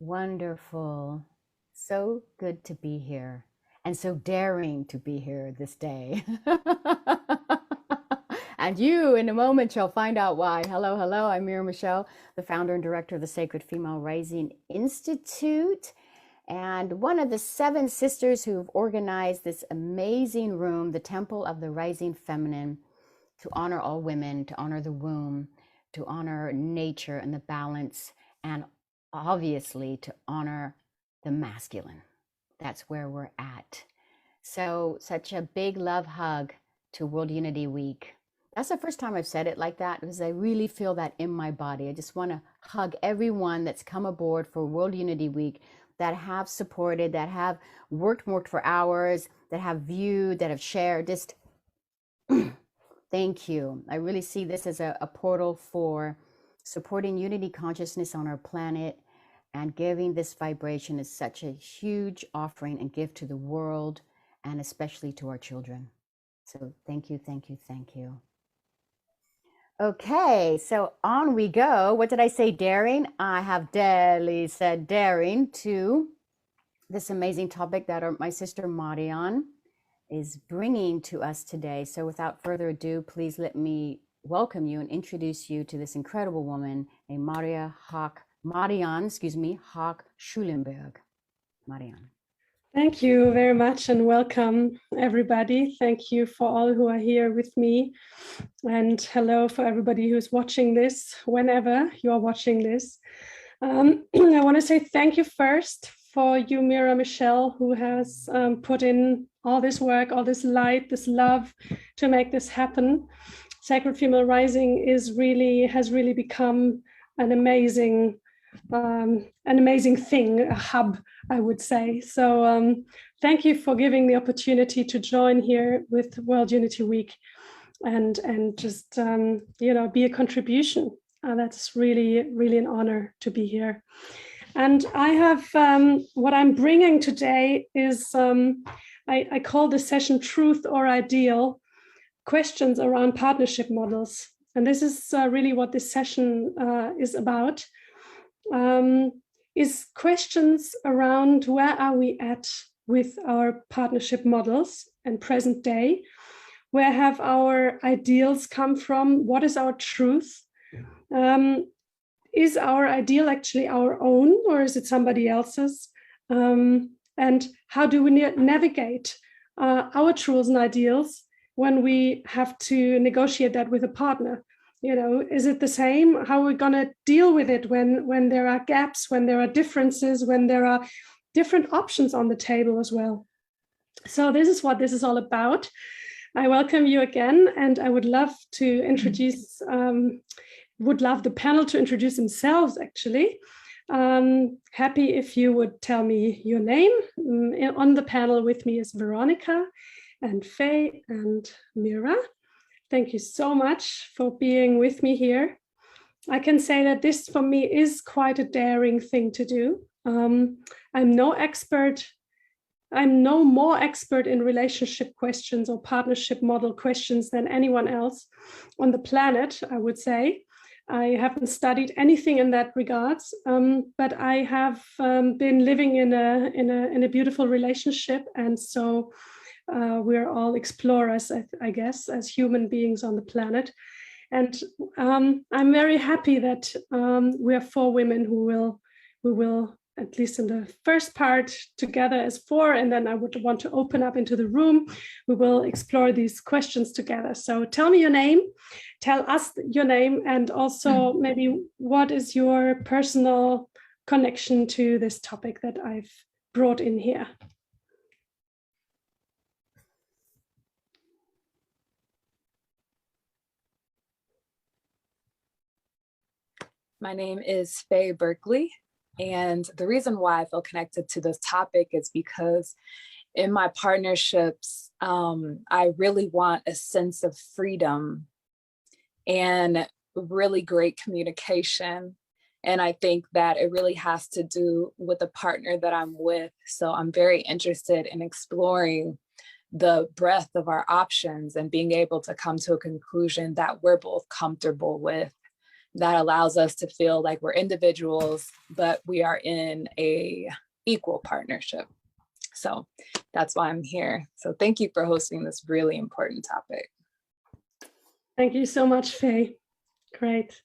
Wonderful. So good to be here and so daring to be here this day. And you, in a moment, shall find out why. Hello, hello. I'm Mira Michelle, the founder and director of the Sacred Female Rising Institute, and one of the 7 sisters who've organized this amazing room, the Temple of the Rising Feminine, to honor all women, to honor the womb, to honor nature and the balance, and obviously to honor the masculine. That's where we're at. So, such a big love hug to World Unity Week. That's the first time I've said it like that because I really feel that in my body. I just want to hug everyone that's come aboard for World Unity Week, that have supported, that have worked for hours, that have viewed, that have shared. Just thank you. I really see this as a portal for supporting unity consciousness on our planet, and giving this vibration is such a huge offering and gift to the world, and especially to our children. So thank you, thank you, thank you. Okay, so on we go. What did I say, daring? I have daily said daring to this amazing topic that my sister Marion is bringing to us today. So without further ado, please let me welcome you and introduce you to this incredible woman, a Marion Hawk Schulenberg. Marion. Thank you very much and welcome everybody. Thank you for all who are here with me, and hello for everybody who's watching this whenever you are watching this. I want to say thank you first for you, Mira Michelle, who has put in all this work, all this light, this love to make this happen. Sacred Female Rising has really become an amazing thing, a hub, I would say. So thank you for giving the opportunity to join here with World Unity Week and just be a contribution. That's really an honor to be here. And I have what I'm bringing today is I call this session Truth or Ideal, questions around partnership models. And this is really what this session is about. Is questions around where are we at with our partnership models and present day? Where have our ideals come from? What is our truth? Is our ideal actually our own, or is it somebody else's? And how do we navigate our truths and ideals when we have to negotiate that with a partner? Is it the same? How are we going to deal with it when there are gaps, when there are differences, when there are different options on the table as well? So this is what this is all about. I welcome you again, and I would love to introduce, would love the panel to introduce themselves, actually. Happy if you would tell me your name. On the panel with me is Veronica and Faye and Mira. Thank you so much for being with me here. I can say that this for me is quite a daring thing to do. I'm no more expert in relationship questions or partnership model questions than anyone else on the planet, I would say. I haven't studied anything in that regards, but I have been living in a beautiful relationship, and so we're all explorers, I guess, as human beings on the planet. And I'm very happy that we are 4 women who will, at least in the first part, together as 4, and then I would want to open up into the room. We will explore these questions together. So tell me your name, tell us your name, and also maybe what is your personal connection to this topic that I've brought in here. My name is Faye Berkeley, and the reason why I feel connected to this topic is because in my partnerships, I really want a sense of freedom and really great communication. And I think that it really has to do with the partner that I'm with. So I'm very interested in exploring the breadth of our options and being able to come to a conclusion that we're both comfortable with. that allows us to feel like we're individuals, but we are in a equal partnership. So that's why I'm here. So thank you for hosting this really important topic. Thank you so much, Faye. Great.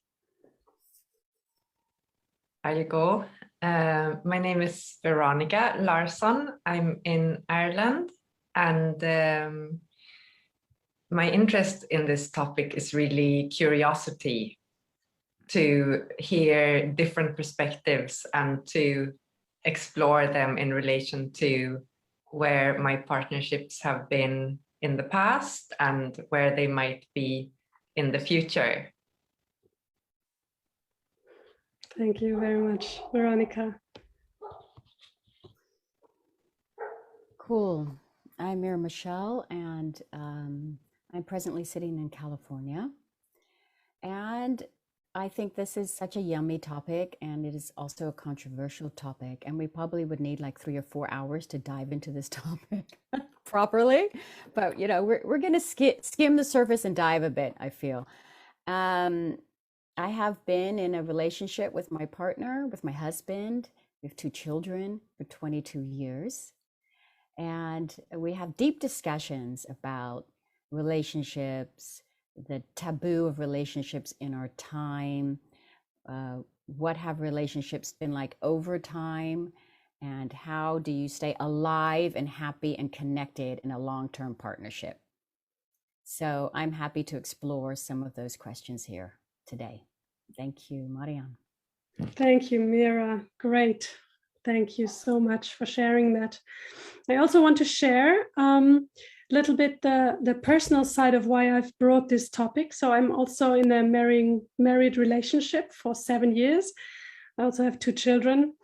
There you go. My name is Veronica Larsson. I'm in Ireland, and my interest in this topic is really curiosity, to hear different perspectives and to explore them in relation to where my partnerships have been in the past and where they might be in the future. Thank you very much, Veronica. Cool. I'm Marion Michelle, and I'm presently sitting in California. And I think this is such a yummy topic, and it is also a controversial topic. And we probably would need like 3 or 4 hours to dive into this topic properly. But you know, we're going to skim the surface and dive a bit, I feel. I have been in a relationship with my partner, with my husband. We have 2 children for 22 years. And we have deep discussions about relationships, the taboo of relationships in our time, what have relationships been like over time, and how do you stay alive and happy and connected in a long-term partnership. So I'm happy to explore some of those questions here today. Thank you, Marion. Thank you, Mira. Great. Thank you so much for sharing that. I also want to share a little bit the personal side of why I've brought this topic. So I'm also in a married relationship for 7 years. I also have 2 children.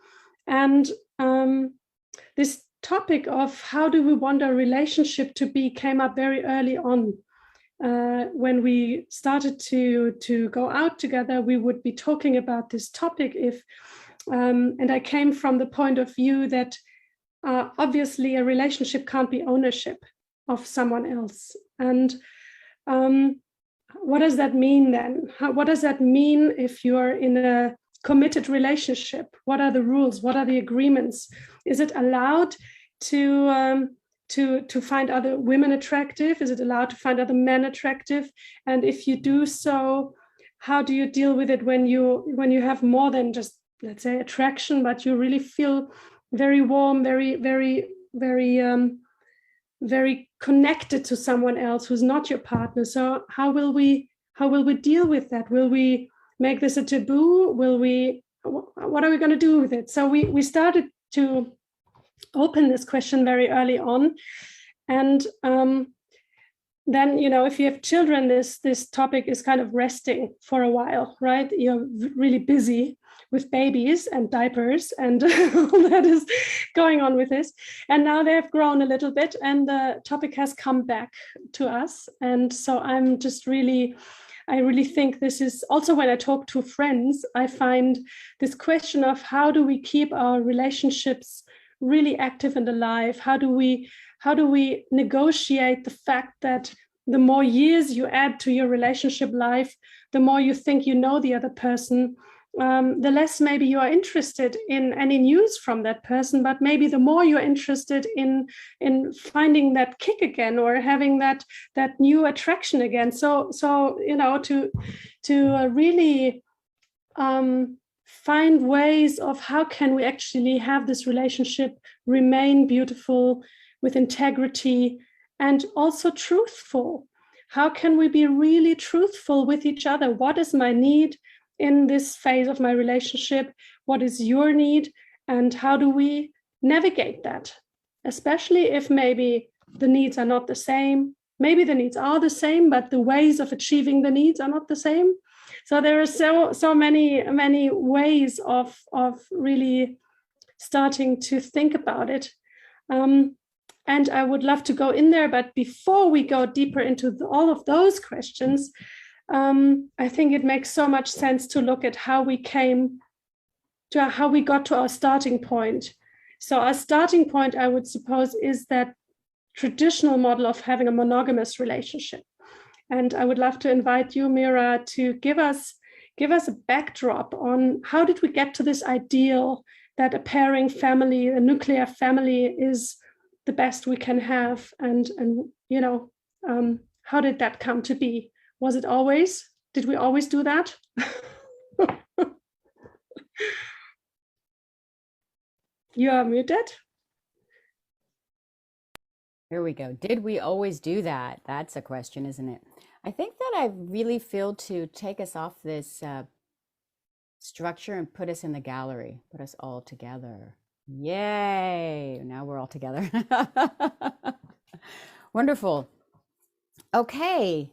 And this topic of how do we want our relationship to be came up very early on. When we started to go out together, we would be talking about this topic and I came from the point of view that obviously a relationship can't be ownership of someone else. And what does that mean then? What does that mean if you're in a committed relationship? What are the rules? What are the agreements? Is it allowed to find other women attractive? Is it allowed to find other men attractive? And if you do so, how do you deal with it when you have more than just, let's say, attraction, but you really feel very warm, very connected to someone else who's not your partner? So how will we deal with that? Will we make this a taboo? What are we going to do with it? So we started to open this question very early on, and then, you know, if you have children, this topic is kind of resting for a while, right? You're really busy with babies and diapers and all that is going on with this. And now they've grown a little bit and the topic has come back to us. And so I really think this is also, when I talk to friends, I find this question of how do we keep our relationships really active and alive? How do we negotiate the fact that the more years you add to your relationship life, the more you think you know the other person, the less maybe you are interested in any news from that person, but maybe the more you're interested in finding that kick again or having that new attraction again. So you know, to really find ways of how can we actually have this relationship remain beautiful with integrity and also truthful. How can we be really truthful with each other? What is my need in this phase of my relationship? What is your need? And how do we navigate that? Especially if maybe the needs are not the same. Maybe the needs are the same, but the ways of achieving the needs are not the same. So there are so many ways of really starting to think about it. And I would love to go in there, but before we go deeper into all of those questions, I think it makes so much sense to look at how we got to our starting point. So our starting point, I would suppose, is that traditional model of having a monogamous relationship. And I would love to invite you, Mira, to give us give us a backdrop on how did we get to this ideal that a pairing family, a nuclear family, is the best we can have, and you know, how did that come to be? Was it always? Did we always do that? You are muted. Here we go. Did we always do that? That's a question, isn't it? I think that I really feel to take us off this structure and put us in the gallery, put us all together. Yay! Now we're all together. Wonderful. Okay.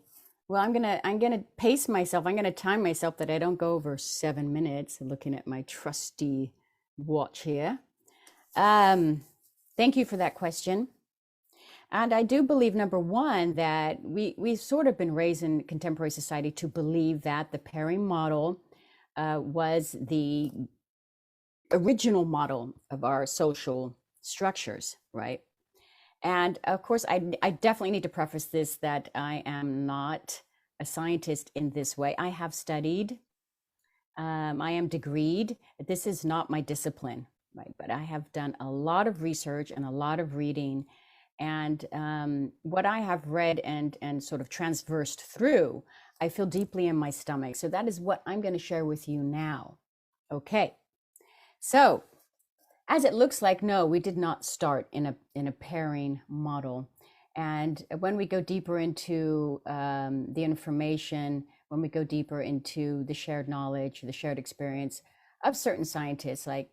Well, I'm gonna pace myself. I'm gonna time myself that I don't go over 7 minutes. Looking at my trusty watch here. Thank you for that question. And I do believe, number one, that we've sort of been raised in contemporary society to believe that the pairing model was the original model of our social structures, right? And of course, I definitely need to preface this that I am not a scientist in this way. I have studied, I am degreed. This is not my discipline, right? But I have done a lot of research and a lot of reading. And what I have read and sort of transversed through, I feel deeply in my stomach. So that is what I'm going to share with you now. Okay. So as it looks like, no, we did not start in a pairing model. And when we go deeper into the information, when we go deeper into the shared knowledge, the shared experience of certain scientists like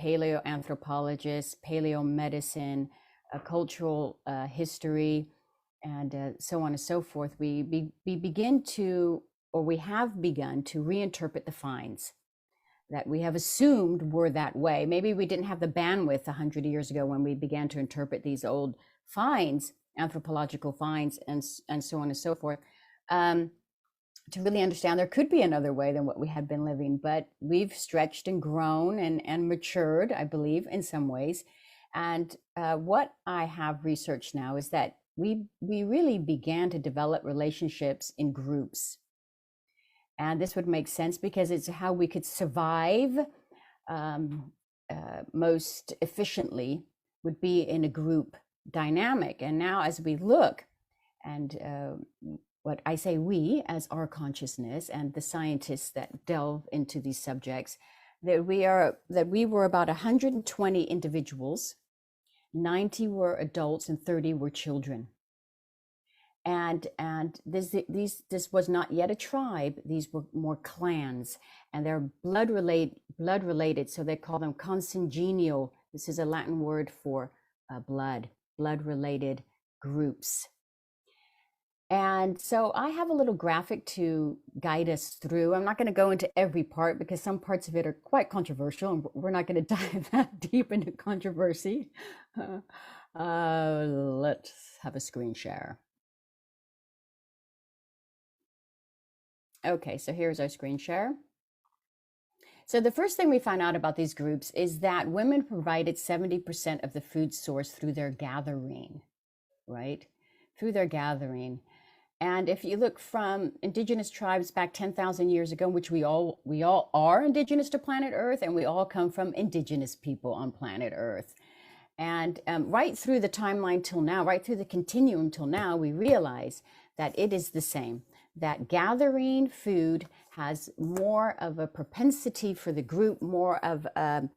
paleoanthropologists, paleomedicine, cultural history, and so on and so forth, we begin to, or we have begun to reinterpret the finds that we have assumed were that way. Maybe we didn't have the bandwidth 100 years ago when we began to interpret these old finds, anthropological finds, and so on and so forth, to really understand there could be another way than what we had been living. But we've stretched and grown and matured, I believe, in some ways. And what I have researched now is that we really began to develop relationships in groups. And this would make sense because it's how we could survive most efficiently, would be in a group dynamic. And now as we look, and what I say we, as our consciousness and the scientists that delve into these subjects, that we were about 120 individuals, 90 were adults and 30 were children. And this was not yet a tribe. These were more clans, and they're blood related. So they call them consanguineal. This is a Latin word for blood related groups. And so I have a little graphic to guide us through. I'm not going to go into every part because some parts of it are quite controversial, and we're not going to dive that deep into controversy. Let's have a screen share. Okay, so here's our screen share. So the first thing we found out about these groups is that women provided 70% of the food source through their gathering, right? Through their gathering. And if you look from indigenous tribes back 10,000 years ago, which we all are indigenous to planet Earth, and we all come from indigenous people on planet Earth. And right through the timeline till now, right through the continuum till now, we realize that it is the same, that gathering food has more of a propensity for the group, more of a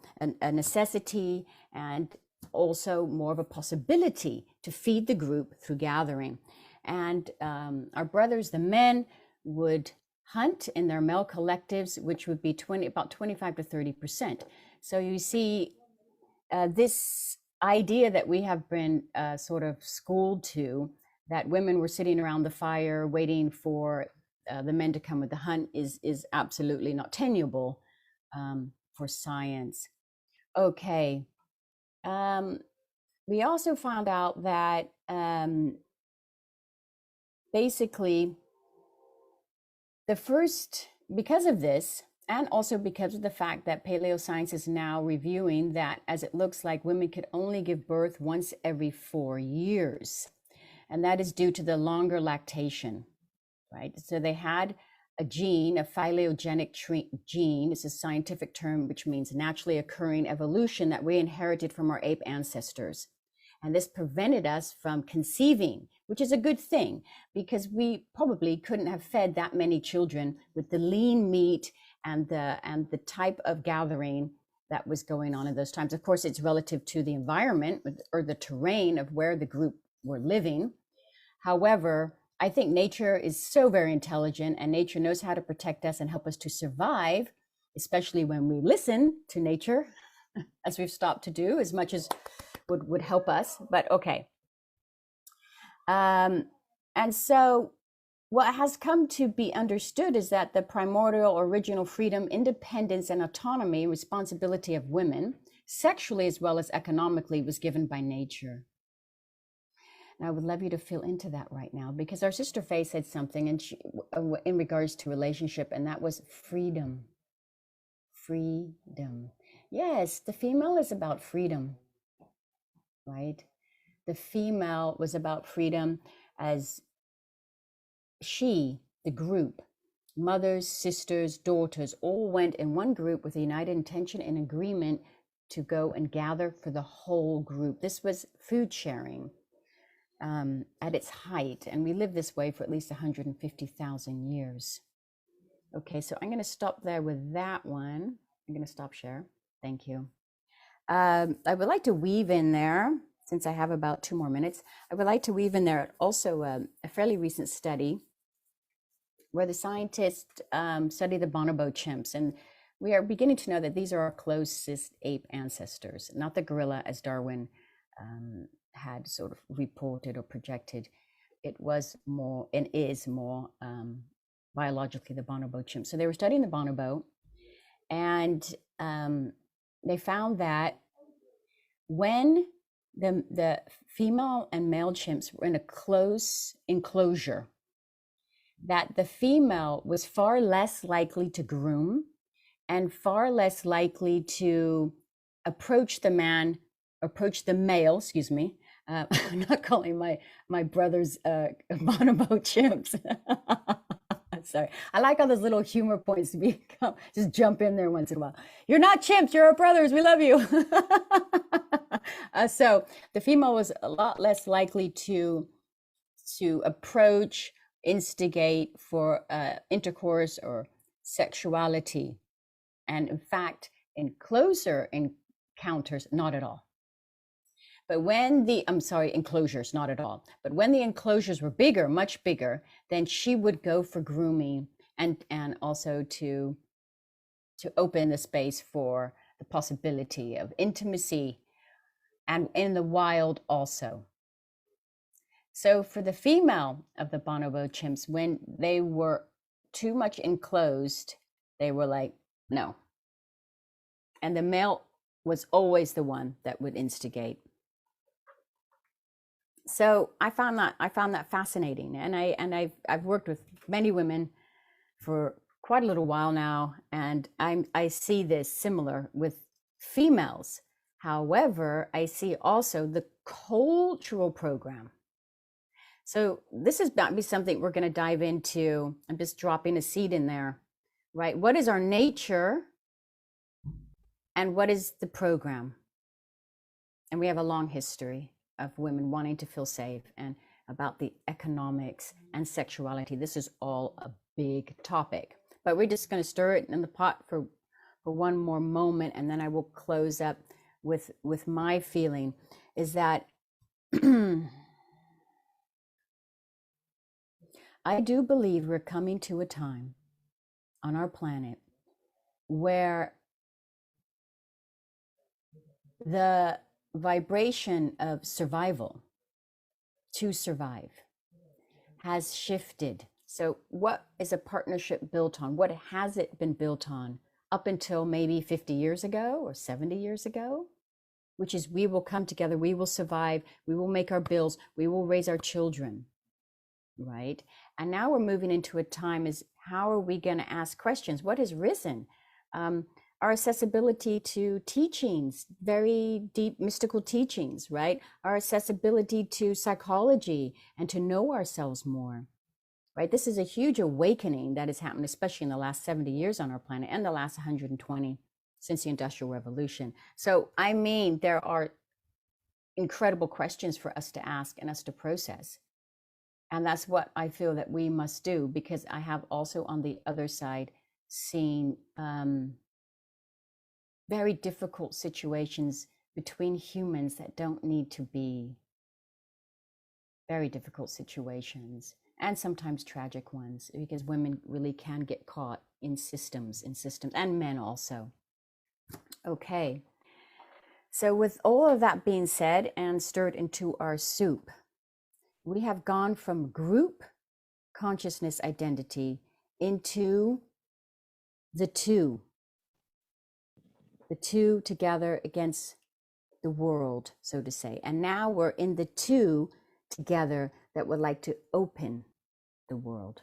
necessity, and also more of a possibility to feed the group through gathering. And our brothers, the men, would hunt in their male collectives, which would be about 25 to 30%. So you see this idea that we have been sort of schooled to, that women were sitting around the fire waiting for the men to come with the hunt, is absolutely not tenable for science. Okay. We also found out that basically because of this, and also because of the fact that paleoscience is now reviewing that, as it looks like women could only give birth once every 4 years. And that is due to the longer lactation, right? So they had a gene, a phylogenetic gene. It's a scientific term which means naturally occurring evolution that we inherited from our ape ancestors. And this prevented us from conceiving, which is a good thing, because we probably couldn't have fed that many children with the lean meat and the type of gathering that was going on in those times. Of course, it's relative to the environment or the terrain of where the group were living. However, I think nature is so very intelligent, and nature knows how to protect us and help us to survive, especially when we listen to nature, as we've stopped to do, as much as would help us. But okay. And so what has come to be understood is that the primordial original freedom, independence, and autonomy, responsibility of women, sexually as well as economically, was given by nature. And I would love you to feel into that right now, because our sister Faye said something and in regards to relationship, and that was freedom. Freedom. Yes, the female is about freedom, right? The female was about freedom as she, the group, mothers, sisters, daughters, all went in one group with a united intention and agreement to go and gather for the whole group. This was food sharing at its height, and we lived this way for at least 150,000 years. Okay, so I'm going to stop there with that one. I'm going to stop share. Thank you. I would like to weave in there, since I have about 2 more minutes, I would like to weave in there also a fairly recent study where the scientists study the bonobo chimps, and we are beginning to know that these are our closest ape ancestors, not the gorilla as Darwin had sort of reported or projected. It was more and is more biologically the bonobo chimp. So they were studying the bonobo, and they found that when the female and male chimps were in a close enclosure, that the female was far less likely to groom and far less likely to approach the male, excuse me. I'm not calling my brothers bonobo chimps. Sorry, I like all those little humor points to be just jump in there once in a while. You're not chimps, you're our brothers, we love you. So the female was a lot less likely to approach, instigate for intercourse or sexuality, and in fact in closer encounters, not at all. But when enclosures, not at all. But when the enclosures were bigger, much bigger, then she would go for grooming and also to open the space for the possibility of intimacy, and in the wild also. So for the female of the bonobo chimps, when they were too much enclosed, they were like, no. And the male was always the one that would instigate. So I found that fascinating, and I've worked with many women for quite a little while now, and I see this similar with females. However, I see also the cultural program. So this is about to be something we're going to dive into. I'm just dropping a seed in there, right? What is our nature, and what is the program? And we have a long history of women wanting to feel safe, and about the economics and sexuality. This is all a big topic, but we're just going to stir it in the pot for one more moment, and then I will close up with my feeling is that I do believe we're coming to a time on our planet where the vibration of survival to survive has shifted. So what is a partnership built on? What has it been built on up until maybe 50 years ago or 70 years ago? Which is, we will come together, we will survive, we will make our bills, we will raise our children, right? And now we're moving into a time is, how are we going to ask questions? What has risen? Our accessibility to teachings, very deep mystical teachings, right? Our accessibility to psychology and to know ourselves more, right? This is a huge awakening that has happened, especially in the last 70 years on our planet and the last 120 since the Industrial Revolution. So, I mean, there are incredible questions for us to ask and us to process. And that's what I feel that we must do, because I have also on the other side seen very difficult situations between humans that don't need to be, very difficult situations, and sometimes tragic ones, because women really can get caught in systems, and men also. Okay. So with all of that being said and stirred into our soup, we have gone from group consciousness identity into the two together against the world, so to say. And now we're in the two together that would like to open the world.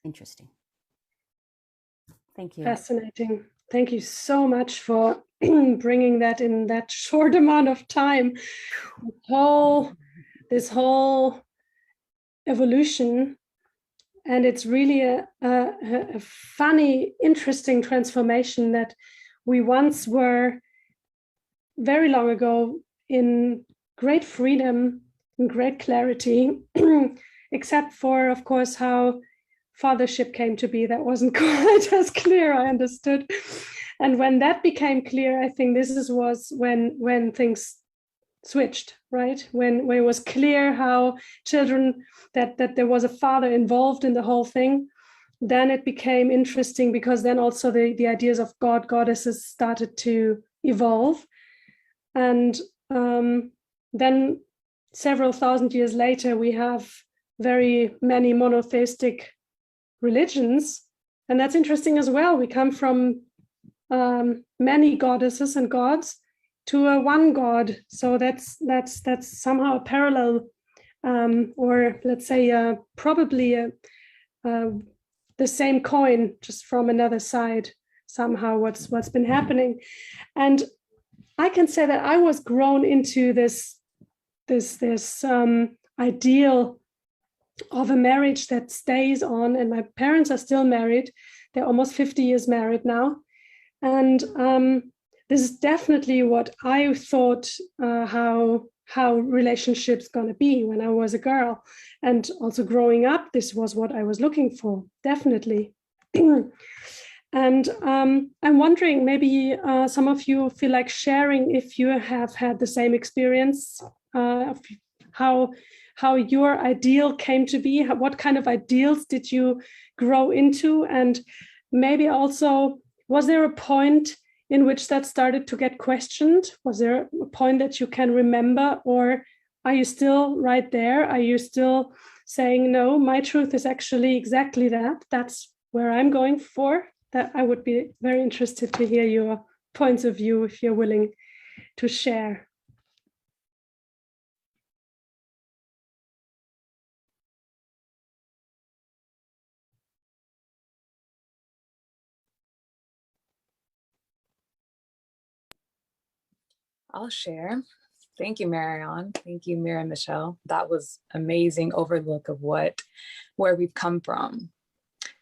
Interesting. Thank you. Fascinating. Thank you so much for bringing that in that short amount of time. This whole evolution, and it's really a funny, interesting transformation that we once were very long ago in great freedom and great clarity, except for, of course, how fathership came to be. That wasn't quite as clear, I understood. And when that became clear, I think this was when things switched, right? When it was clear how children, that there was a father involved in the whole thing, then it became interesting, because then also the ideas of God, goddesses started to evolve. And then several thousand years later, we have very many monotheistic religions. And that's interesting as well. We come from many goddesses and gods to a one God. So that's somehow a parallel, or let's say probably the same coin, just from another side, somehow what's been happening. And I can say that I was grown into this ideal of a marriage that stays on, and my parents are still married. They're almost 50 years married now. And this is definitely what I thought how relationships gonna be when I was a girl. And also growing up, this was what I was looking for, definitely. And I'm wondering, maybe some of you feel like sharing if you have had the same experience, of how your ideal came to be, what kind of ideals did you grow into? And maybe also, was there a point in which that started to get questioned? Was there a point that you can remember, or are you still right there? Are you still saying, no, my truth is actually exactly that? That's where I'm going for. That I would be very interested to hear your points of view, if you're willing to share. I'll share. Thank you, Marion. Thank you, Mira and Michelle. That was amazing overlook of where we've come from.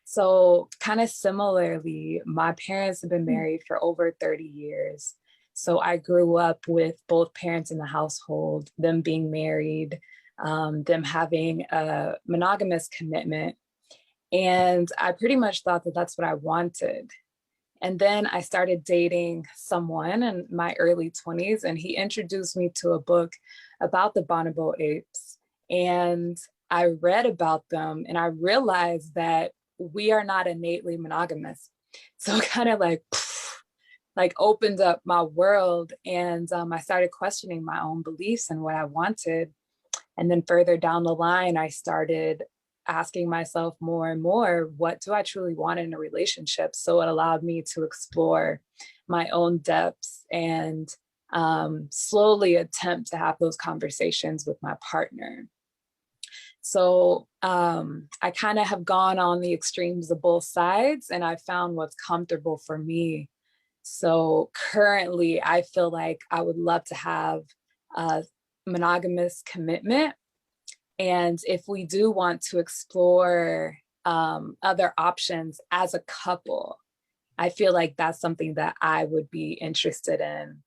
So kind of similarly, my parents have been married for over 30 years. So I grew up with both parents in the household, them being married, them having a monogamous commitment. And I pretty much thought that that's what I wanted. And then I started dating someone in my early 20s, and he introduced me to a book about the bonobo apes. And I read about them, and I realized that we are not innately monogamous. So it kind of like opened up my world, and I started questioning my own beliefs and what I wanted. And then further down the line, I started asking myself more and more, what do I truly want in a relationship? So it allowed me to explore my own depths and slowly attempt to have those conversations with my partner. So I kind of have gone on the extremes of both sides, and I found what's comfortable for me. So currently, I feel like I would love to have a monogamous commitment. And if we do want to explore other options as a couple, I feel like that's something that I would be interested in.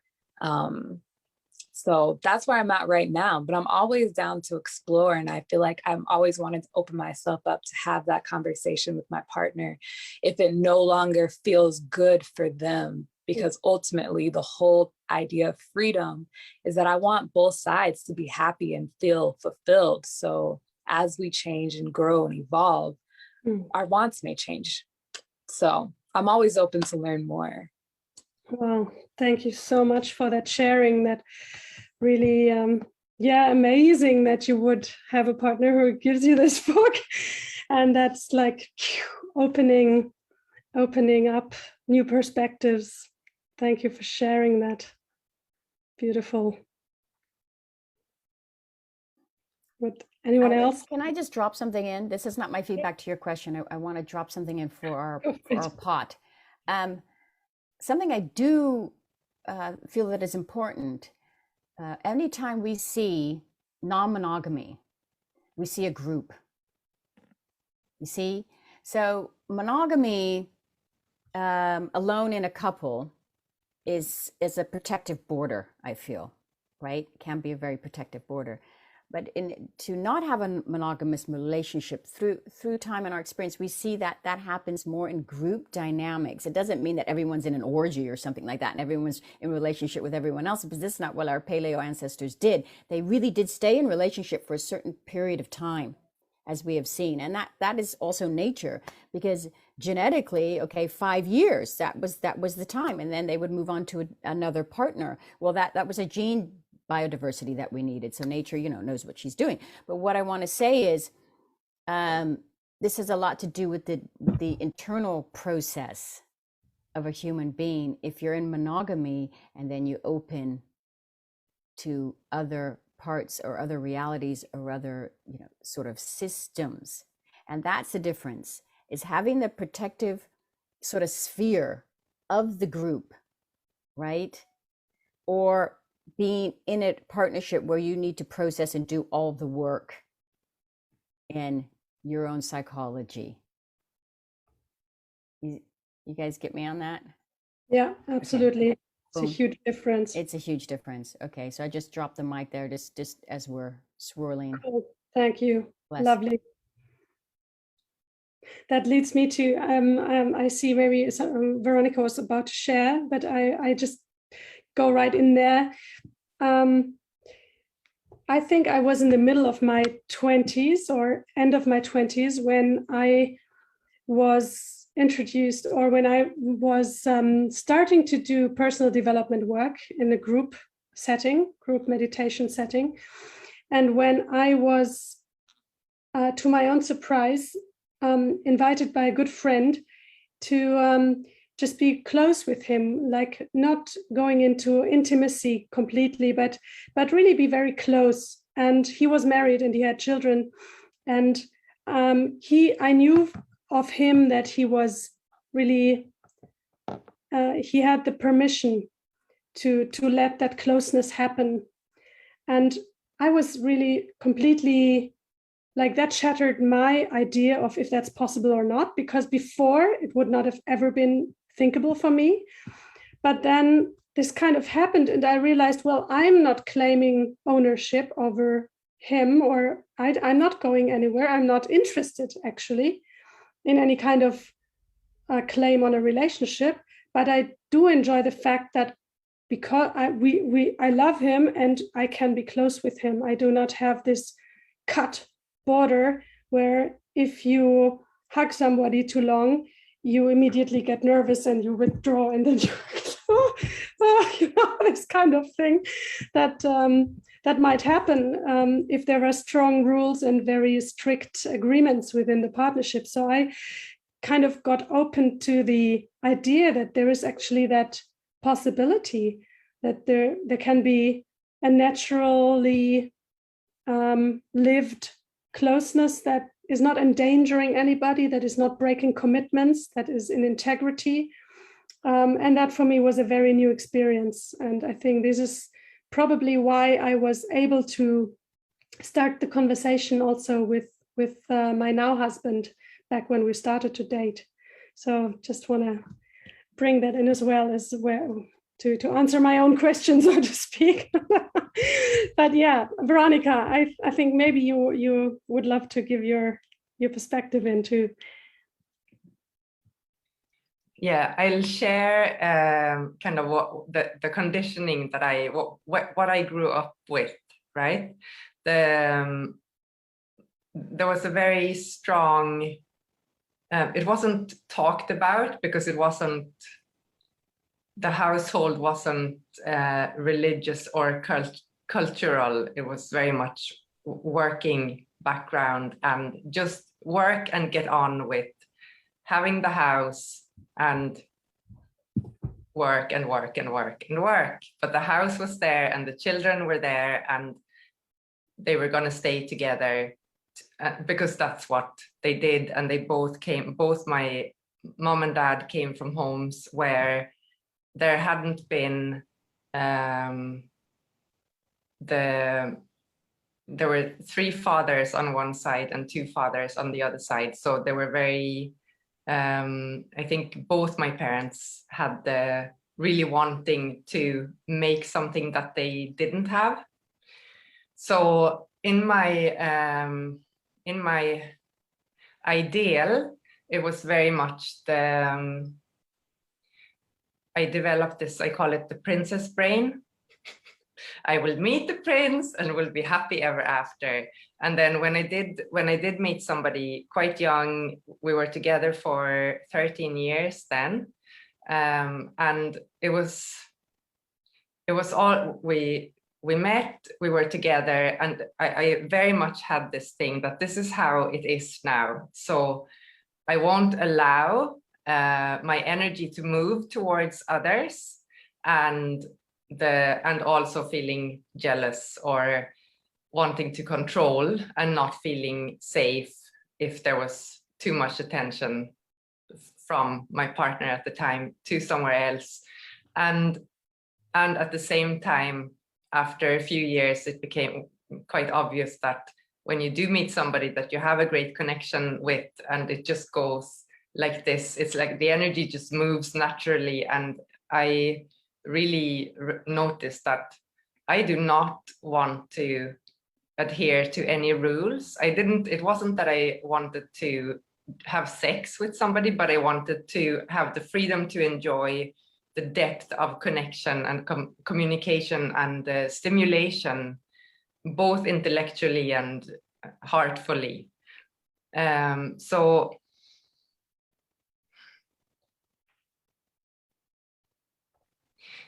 So that's where I'm at right now, but I'm always down to explore. And I feel like I'm always wanting to open myself up to have that conversation with my partner if it no longer feels good for them, because ultimately the whole idea of freedom is that I want both sides to be happy and feel fulfilled. So as we change and grow and evolve, our wants may change. So I'm always open to learn more. Well, thank you so much for that sharing. That really, amazing that you would have a partner who gives you this book, and that's like opening up new perspectives. Thank you for sharing that. Beautiful. Would anyone else? Can I just drop something in? This is not my feedback to your question. I want to drop something in for our pot. Something I do feel that is important. Anytime we see non-monogamy, we see a group. You see? So monogamy alone in a couple is a protective border, I feel, right? It can be a very protective border. But to not have a monogamous relationship through time and our experience, we see that happens more in group dynamics. It doesn't mean that everyone's in an orgy or something like that and everyone's in relationship with everyone else, because this is not what our paleo ancestors did. They really did stay in relationship for a certain period of time, as we have seen. And that is also nature, because genetically, 5 years, that was the time. And then they would move on to another partner. Well, that was a gene biodiversity that we needed. So nature, knows what she's doing. But what I want to say is, this has a lot to do with the internal process of a human being. If you're in monogamy and then you open to other parts or other realities or other, sort of systems, and that's the difference, is having the protective sort of sphere of the group, right? Or being in a partnership where you need to process and do all the work in your own psychology. You guys get me on that? Yeah, absolutely. Okay. It's a huge difference. It's a huge difference. Okay, so I just dropped the mic there just as we're swirling. Cool. Thank you. Bless. Lovely. That leads me to, I see maybe Veronica was about to share, but I just go right in there. I think I was in the middle of my 20s or end of my 20s when I was introduced, or when I was starting to do personal development work in a group setting, group meditation setting. And when I was, to my own surprise, invited by a good friend to just be close with him, like not going into intimacy completely, but really be very close. And he was married and he had children. And I knew of him that he was really, he had the permission to let that closeness happen. And I was really completely, like, that shattered my idea of if that's possible or not, because before it would not have ever been thinkable for me. But then this kind of happened and I realized, well, I'm not claiming ownership over him, or I'm not going anywhere. I'm not interested actually in any kind of claim on a relationship, but I do enjoy the fact that because I love him and I can be close with him. I do not have this cut border where if you hug somebody too long, you immediately get nervous and you withdraw, and then this kind of thing that that might happen if there are strong rules and very strict agreements within the partnership. So I kind of got open to the idea that there is actually that possibility that there can be a naturally lived closeness that is not endangering anybody, that is not breaking commitments, that is in integrity. And that for me was a very new experience. And I think this is probably why I was able to start the conversation also with my now husband back when we started to date. So just want to bring that in as well to answer my own question, so to speak. But yeah, Veronica, I think maybe you would love to give your perspective into. Yeah, I'll share kind of what the conditioning that what I grew up with, right? There was a very strong, it wasn't talked about because it wasn't, the household wasn't religious or cultural. It was very much working background and just work and get on with having the house and work and work and work and work. But the house was there and the children were there and they were going to stay together because that's what they did. And they both my mom and dad came from homes where there hadn't been there were 3 fathers on one side and 2 fathers on the other side. So they were very, I think both my parents had the really wanting to make something that they didn't have. So in my ideal, it was very much I developed this, I call it the princess brain. I will meet the prince and will be happy ever after. And then when I did meet somebody quite young, we were together for 13 years then. And it was all, we met, we were together, and I very much had this thing that this is how it is now. So I won't allow my energy to move towards others, and also feeling jealous or wanting to control and not feeling safe if there was too much attention from my partner at the time to somewhere else. And at the same time, after a few years, it became quite obvious that when you do meet somebody that you have a great connection with, and it just goes like this, it's like the energy just moves naturally. And I really noticed that I do not want to adhere to any rules. It wasn't that I wanted to have sex with somebody, but I wanted to have the freedom to enjoy the depth of connection and communication and stimulation, both intellectually and heartfully. So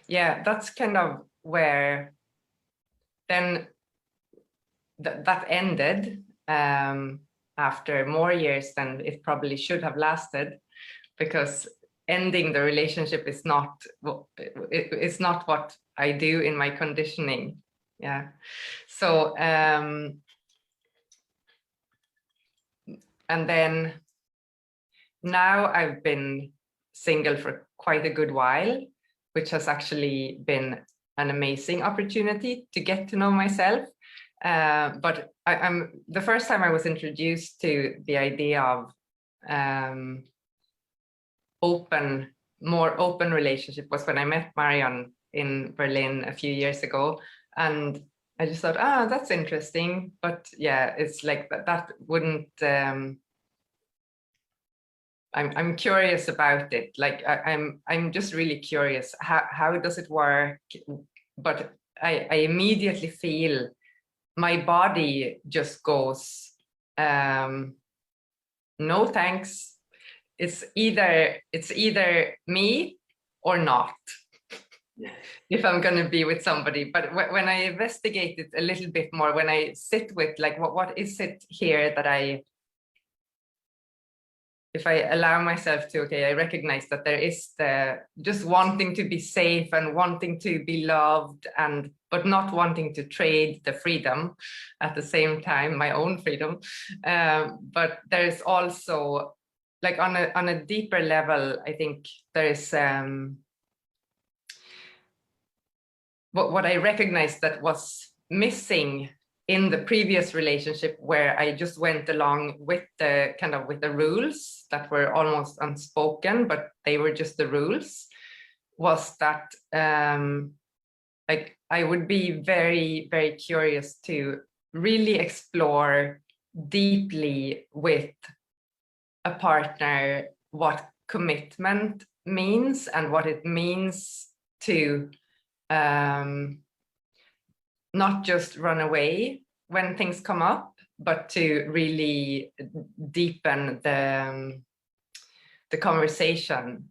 yeah, that's kind of where then that ended after more years than it probably should have lasted, because ending the relationship is not it's not what I do in my conditioning. Yeah. So and then now I've been single for quite a good while, which has actually been an amazing opportunity to get to know myself. But I'm the first time I was introduced to the idea of more open relationship was when I met Marion in Berlin a few years ago, and I just thought, that's interesting. But yeah, it's like that wouldn't. I'm curious about it. Like I'm just really curious. How does it work? But I immediately feel my body just goes, no thanks. It's either me or not if I'm going to be with somebody. But when I investigate it a little bit more, when I sit with like what is it here that if I allow myself to, okay, I recognize that there is the just wanting to be safe and wanting to be loved, but not wanting to trade the freedom at the same time, my own freedom. But there's also like on a deeper level, I think there is what I recognized that was missing in the previous relationship, where I just went along with the with the rules that were almost unspoken, but they were just the rules, was that like I would be very, very curious to really explore deeply with a partner what commitment means and what it means to not just run away when things come up, but to really deepen the conversation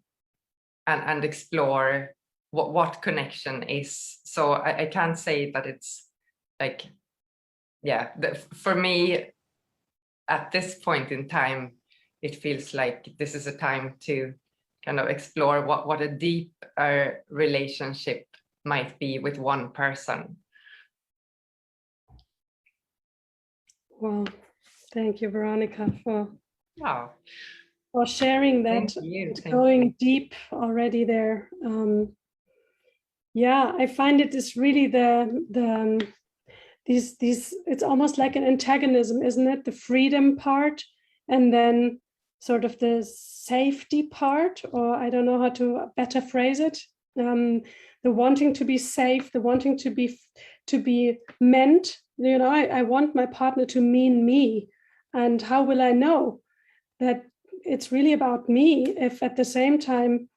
and explore what connection is. So I can't say that it's like, yeah, for me at this point in time, it feels like this is a time to kind of explore what a deep relationship might be with one person. Well, thank you, Veronica, for Wow. sharing that. Thank you. Going deep already there. Yeah, I find it is really these it's almost like an antagonism, isn't it? The freedom part, and then sort of the safety part, or I don't know how to better phrase it. The wanting to be safe, the wanting to be meant. You know, I want my partner to mean me, and how will I know that it's really about me if at the same time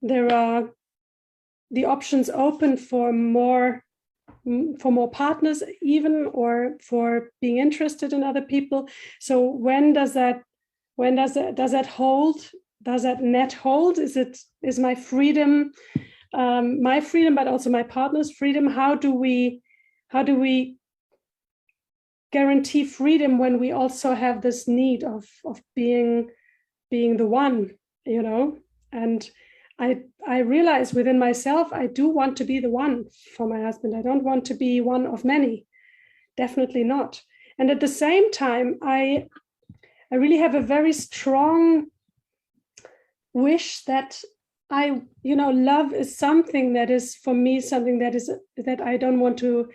there are the options open for more partners even, or for being interested in other people? So when does that hold? Does that net hold? Is my freedom my freedom, but also my partner's freedom? How do we guarantee freedom when we also have this need of being the one, you know? And I realize within myself, I do want to be the one for my husband. I don't want to be one of many, definitely not. And at the same time, I really have a very strong wish that love is something that is for me, something that I don't want to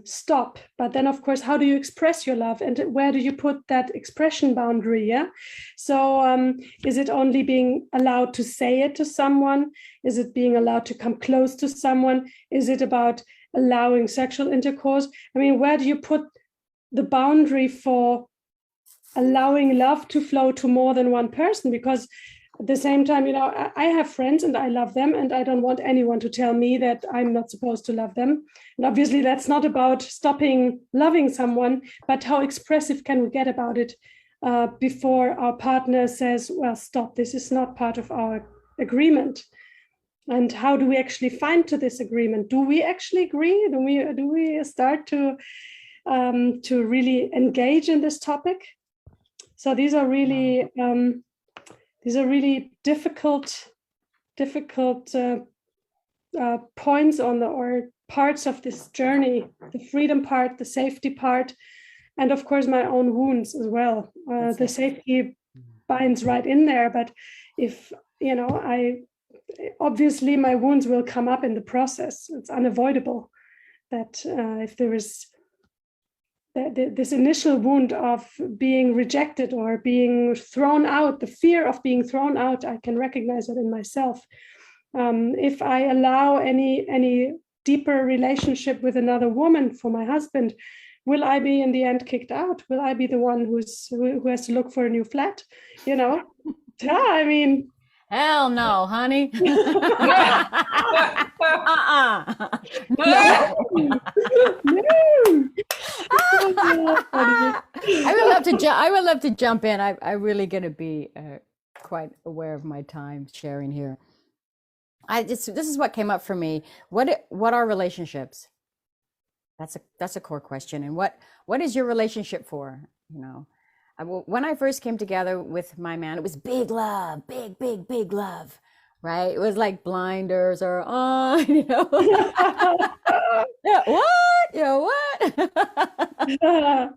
stop. But then, of course, how do you express your love, and where do you put that expression boundary? Yeah. So is it only being allowed to say it to someone? Is it being allowed to come close to someone? Is it about allowing sexual intercourse? I mean, where do you put the boundary for allowing love to flow to more than one person? Because at the same time, I have friends and I love them, and I don't want anyone to tell me that I'm not supposed to love them. And obviously that's not about stopping loving someone, but how expressive can we get about it before our partner says, well, stop, this is not part of our agreement. And how do we actually find to this agreement? Do we actually agree? Do we start to really engage in this topic? So these are really difficult points or parts of this journey: the freedom part, the safety part, and of course my own wounds as well. The safety binds right in there, but if obviously my wounds will come up in the process. It's unavoidable that if there is this initial wound of being rejected or being thrown out, the fear of being thrown out, I can recognize it in myself. If I allow any deeper relationship with another woman for my husband, will I be in the end kicked out? Will I be the one who has to look for a new flat? Yeah, I mean, hell no, honey. No. I would love to jump in. I'm really going to be quite aware of my time sharing here. This is what came up for me. What are relationships? That's a core question. And what is your relationship for? When I first came together with my man, it was big love, big love, right? It was like blinders or on, what?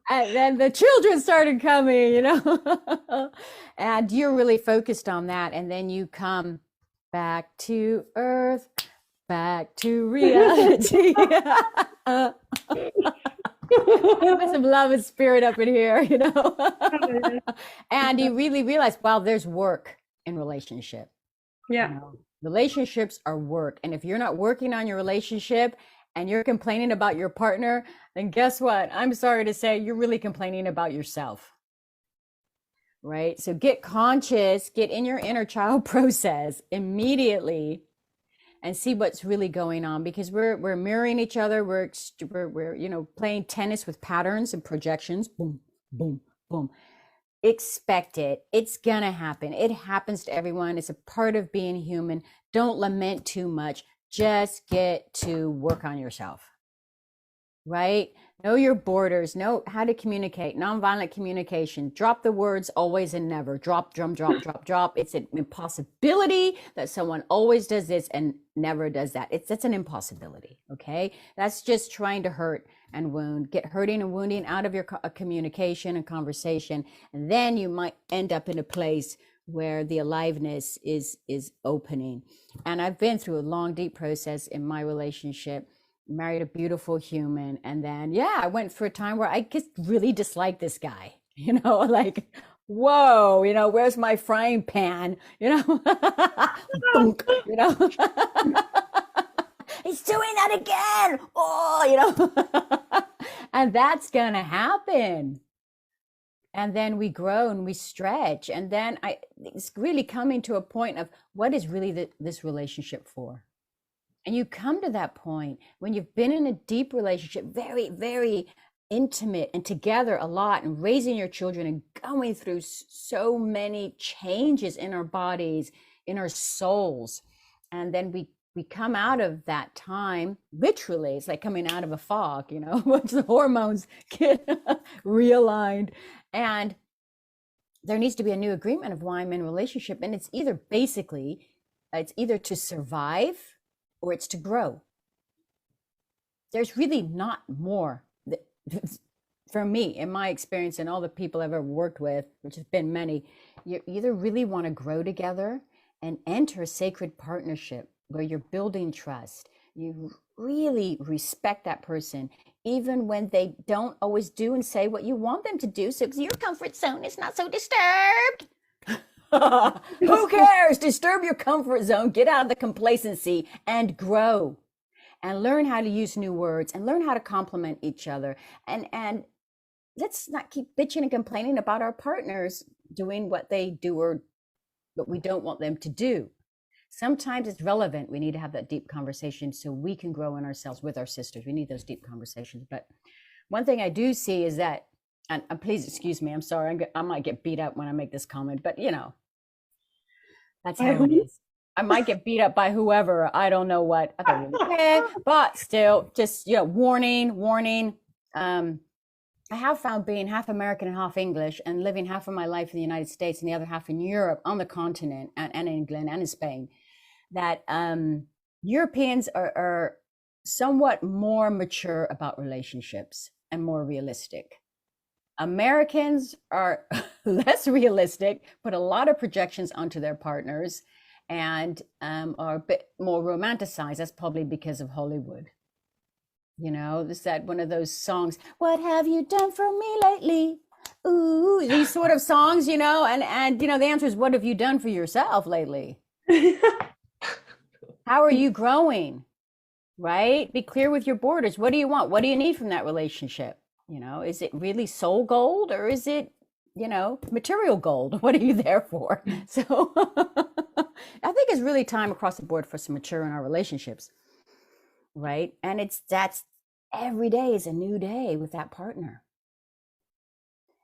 And then the children started coming, and you're really focused on that. And then you come back to earth, back to reality. Put some love and spirit up in here, you know. And you really realize, wow, there's work in relationship. Yeah. You know, relationships are work. And if you're not working on your relationship and you're complaining about your partner, then guess what? I'm sorry to say, you're really complaining about yourself. Right? So get conscious, get in your inner child process immediately and see what's really going on, because we're mirroring each other. We're you know, playing tennis with patterns and projections. Boom, boom, boom. Expect it. It's gonna happen. It happens to everyone. It's a part of being human. Don't lament too much. Just get to work on yourself. Right? Know your borders, know how to communicate, nonviolent communication. Drop the words always and never. Drop, drop. It's an impossibility that someone always does this and never does that. That's an impossibility, okay? That's just trying to hurt and wound. Get hurting and wounding out of your communication and conversation, and then you might end up in a place where the aliveness is opening. And I've been through a long, deep process in my relationship. Married a beautiful human, and then I went through a time where I just really disliked this guy, you know, like, whoa, you know, where's my frying pan, you know? Thunk, you know. He's doing that again, oh, you know. And that's gonna happen. And then we grow and we stretch, and then it's really coming to a point of what is really this relationship for. And you come to that point when you've been in a deep relationship, very, very intimate and together a lot, and raising your children and going through so many changes in our bodies, in our souls. And then we come out of that time, literally, it's like coming out of a fog, you know, once the hormones get realigned. And there needs to be a new agreement of why I'm in a relationship. And it's either to survive, or it's to grow. There's really not more. For me, in my experience and all the people I've ever worked with, which has been many, you either really want to grow together and enter a sacred partnership where you're building trust. You really respect that person, even when they don't always do and say what you want them to do. So your comfort zone is not so disturbed. Who cares? Disturb your comfort zone, get out of the complacency and grow, and learn how to use new words and learn how to compliment each other. And let's not keep bitching and complaining about our partners doing what they do or what we don't want them to do. Sometimes it's relevant. We need to have that deep conversation so we can grow in ourselves with our sisters. We need those deep conversations. But one thing I do see is that, and please excuse me, I'm sorry, I might get beat up when I make this comment, but you know, that's how it is. I might get beat up by whoever, I don't know what, I don't really care, but still, just, you know, warning. I have found, being half American and half English and living half of my life in the United States and the other half in Europe, on the continent, and in England and in Spain, that Europeans are somewhat more mature about relationships and more realistic. Americans are less realistic, put a lot of projections onto their partners, and are a bit more romanticized. That's probably because of Hollywood. You know, this that one of those songs, what have you done for me lately? Ooh, these sort of songs, you know, and you know, the answer is, what have you done for yourself lately? How are you growing? Right? Be clear with your borders. What do you want? What do you need from that relationship? You know, is it really soul gold, or is it, you know, material gold? What are you there for? So I think it's really time across the board for us to mature in our relationships. Right? And that's every day is a new day with that partner.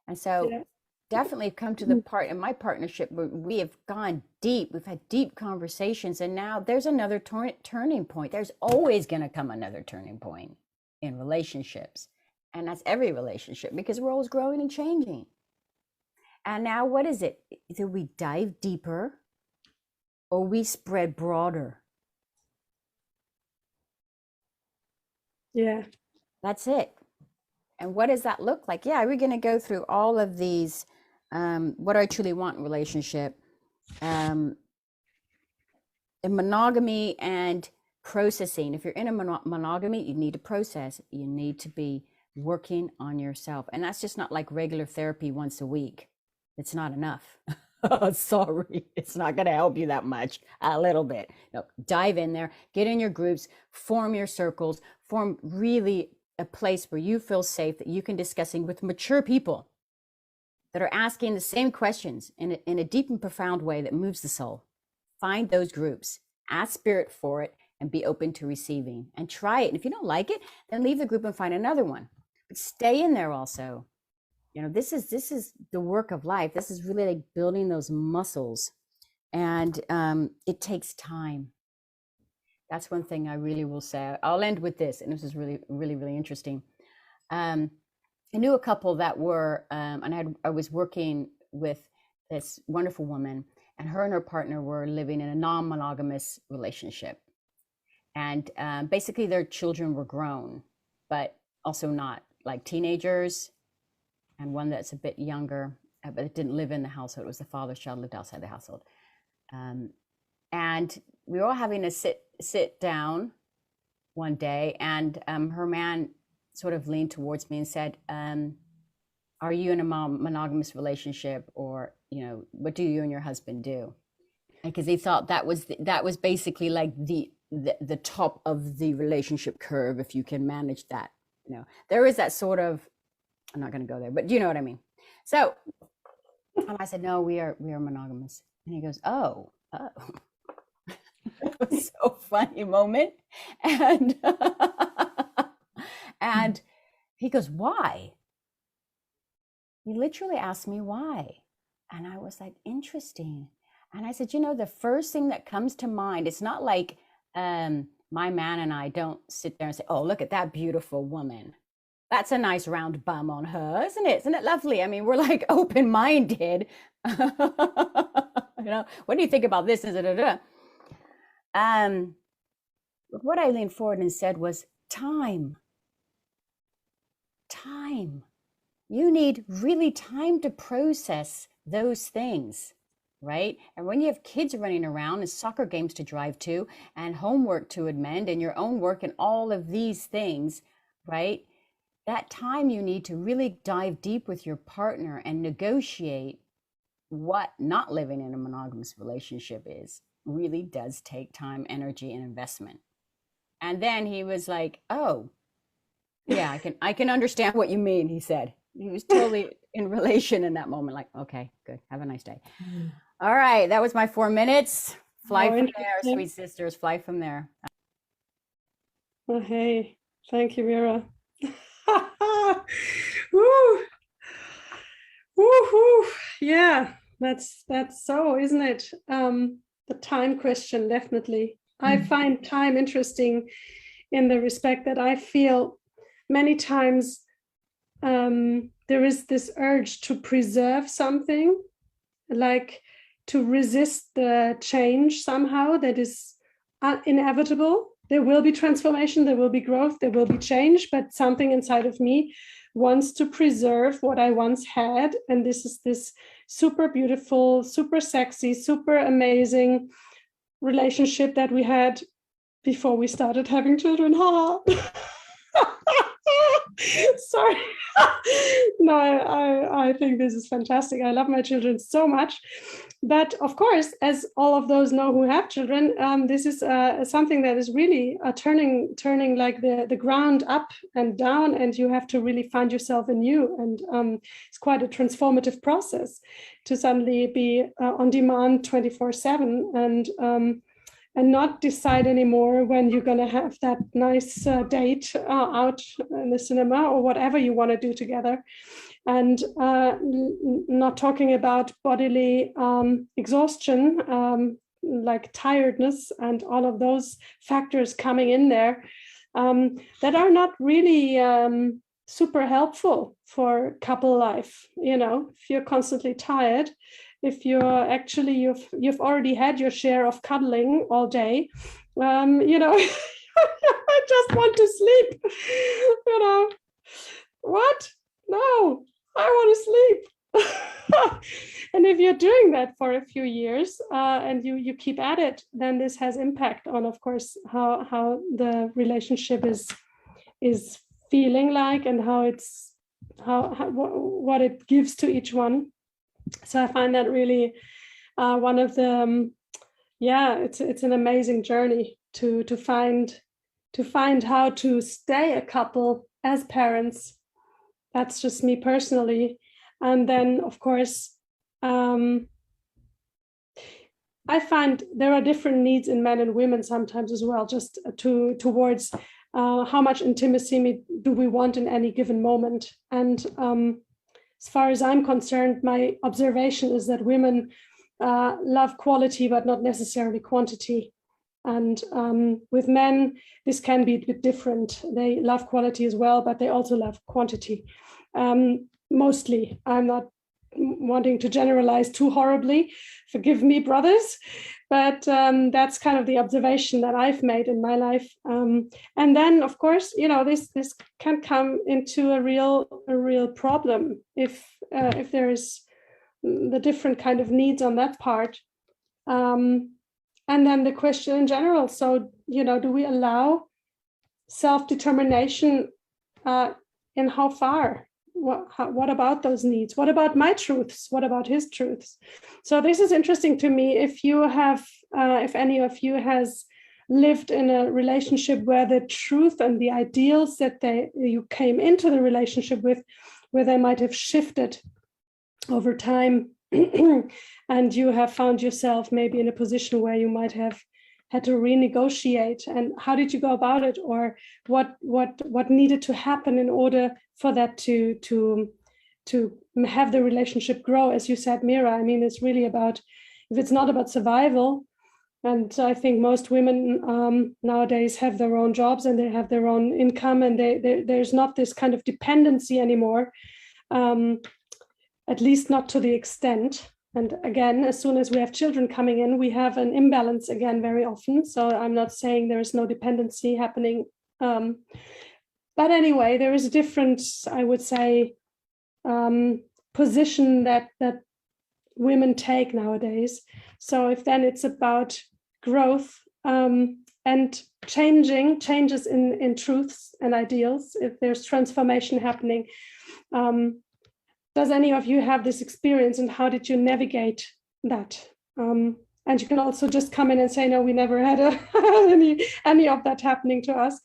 And so definitely come to the part in my partnership where we have gone deep. We've had deep conversations, and now there's another turning point. There's always going to come another turning point in relationships. And that's every relationship, because we're always growing and changing. And now what is it? Either we dive deeper or we spread broader. Yeah. That's it. And what does that look like? Yeah, we're going to go through all of these. What do I truly want in relationship? In monogamy and processing. If you're in a monogamy, you need to process. You need to be working on yourself. And that's just not like regular therapy once a week. It's not enough. Sorry, it's not going to help you that much. A little bit. No, dive in there, get in your groups, form your circles, form really a place where you feel safe that you can discussing with mature people that are asking the same questions in a deep and profound way that moves the soul. Find those groups, ask spirit for it, and be open to receiving and try it. And if you don't like it, then leave the group and find another one. But stay in there also. You know, this is the work of life. This is really like building those muscles, and it takes time. That's one thing I really will say. I'll end with this, and this is really, really, really interesting. I knew a couple that were, and I was working with this wonderful woman, and her partner were living in a non-monogamous relationship. And basically their children were grown, but also not like teenagers. And one that's a bit younger, but it didn't live in the household. It was the father's child, lived outside the household. And we were all having a sit down one day, and her man sort of leaned towards me and said, are you in a monogamous relationship, or, you know, what do you and your husband do? Because he thought that was basically like the top of the relationship curve, if you can manage that. You know, there is that sort of, I'm not going to go there, but you know what I mean. So I said, no, we are monogamous. And he goes, oh. It was so funny moment. And and he goes, why? He literally asked me why. And I was like, interesting. And I said, you know, the first thing that comes to mind, it's not like my man and I don't sit there and say, oh, look at that beautiful woman. That's a nice round bum on her, isn't it? Isn't it lovely? I mean, we're like open-minded. You know, what do you think about this? But what I leaned forward and said was time. Time. You need really time to process those things, right? And when you have kids running around and soccer games to drive to and homework to amend and your own work and all of these things, right? That time you need to really dive deep with your partner and negotiate what not living in a monogamous relationship is really does take time, energy, and investment. And then he was like, oh, yeah, I can understand what you mean, he said. He was totally in relation in that moment, like, okay, good. Have a nice day. All right, that was my 4 minutes. Fly from there, sweet sisters, fly from there. Oh, hey, thank you, Mira. Woo. Woo-hoo. Yeah, that's so, isn't it? The time question, definitely. I find time interesting in the respect that I feel many times there is this urge to preserve something, like to resist the change somehow that is inevitable. There will be transformation, there will be growth, there will be change, but something inside of me wants to preserve what I once had. And this is this super beautiful, super sexy, super amazing relationship that we had before we started having children. Sorry. No, I think this is fantastic. I love my children so much. But of course, as all of those know who have children, this is something that is really turning like the ground up and down, and you have to really find yourself anew. And it's quite a transformative process to suddenly be on demand 24/7 and not decide anymore when you're going to have that nice date out in the cinema or whatever you want to do together. And not talking about bodily exhaustion, like tiredness and all of those factors coming in there that are not really super helpful for couple life. You know, if you're constantly tired, if you're actually you've already had your share of cuddling all day, you know, I just want to sleep. You know, what? No, I want to sleep. And if you're doing that for a few years and you keep at it, then this has impact on, of course, how the relationship is feeling like and how it's what it gives to each one. So I find that really one of the it's an amazing journey to find how to stay a couple as parents. That's just me personally. And then of course I find there are different needs in men and women sometimes as well, just towards how much intimacy do we want in any given moment. And as far as I'm concerned, my observation is that women love quality, but not necessarily quantity. And with men, this can be a bit different. They love quality as well, but they also love quantity. Mostly, I'm not wanting to generalize too horribly, forgive me, brothers, but that's kind of the observation that I've made in my life. And then of course, you know, this can come into a real problem if there is the different kind of needs on that part. And then the question in general, so, you know, do we allow self-determination in how far? What about those needs? What about my truths? What about his truths? So this is interesting to me. If you have, if any of you has lived in a relationship where the truth and the ideals that you came into the relationship with, where they might have shifted over time, and you have found yourself maybe in a position where you might have had to renegotiate, and how did you go about it, or what needed to happen in order for that to have the relationship grow? As you said, Mira, I mean, it's really about, if it's not about survival, and I think most women nowadays have their own jobs and they have their own income, and there's not this kind of dependency anymore, at least not to the extent. And again, as soon as we have children coming in, we have an imbalance again very often. So I'm not saying there is no dependency happening. But anyway, there is a different, I would say, position that women take nowadays. So if then it's about growth and changes in truths and ideals, if there's transformation happening, does any of you have this experience, and how did you navigate that? And you can also just come in and say, no, we never had any of that happening to us.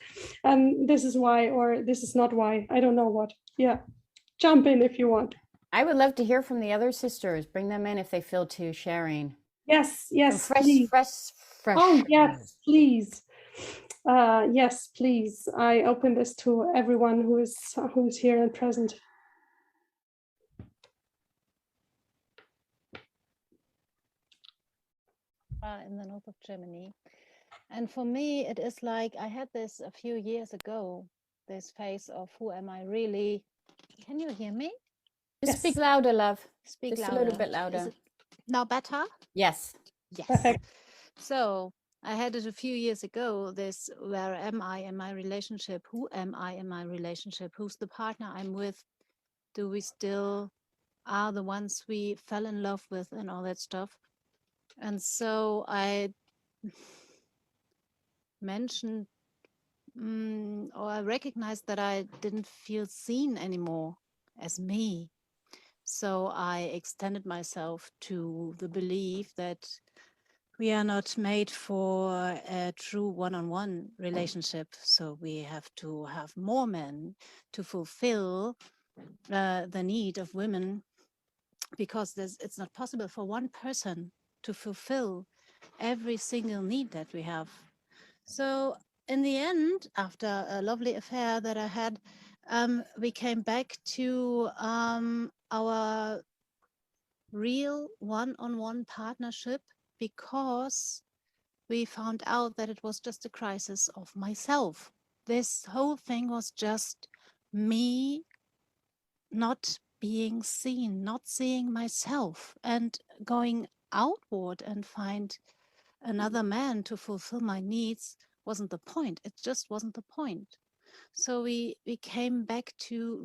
And this is why, or this is not why. I don't know what. Yeah, jump in if you want. I would love to hear from the other sisters. Bring them in if they feel too sharing. Yes, Fresh. Oh, yes, please. Yes, please. I open this to everyone who is here and present. In the north of Germany. And for me, it is like I had this a few years ago, this phase of who am I really? Can you hear me? Just Yes. speak louder, love. Speak Just louder. a little bit louder. Is it now better? Yes. Yes. Perfect. So I had it a few years ago, this where am I in my relationship? Who am I in my relationship? Who's the partner I'm with? Do we still are the ones we fell in love with and all that stuff? And so I mentioned or I recognized that I didn't feel seen anymore as me. So I extended myself to the belief that we are not made for a true one-on-one relationship. So we have to have more men to fulfill the need of women, because it's not possible for one person to fulfill every single need that we have. So in the end, after a lovely affair that I had, we came back to our real one-on-one partnership, because we found out that it was just a crisis of myself. This whole thing was just me not being seen, not seeing myself, and going outward and find another man to fulfill my needs wasn't the point. It just wasn't the point. So we came back to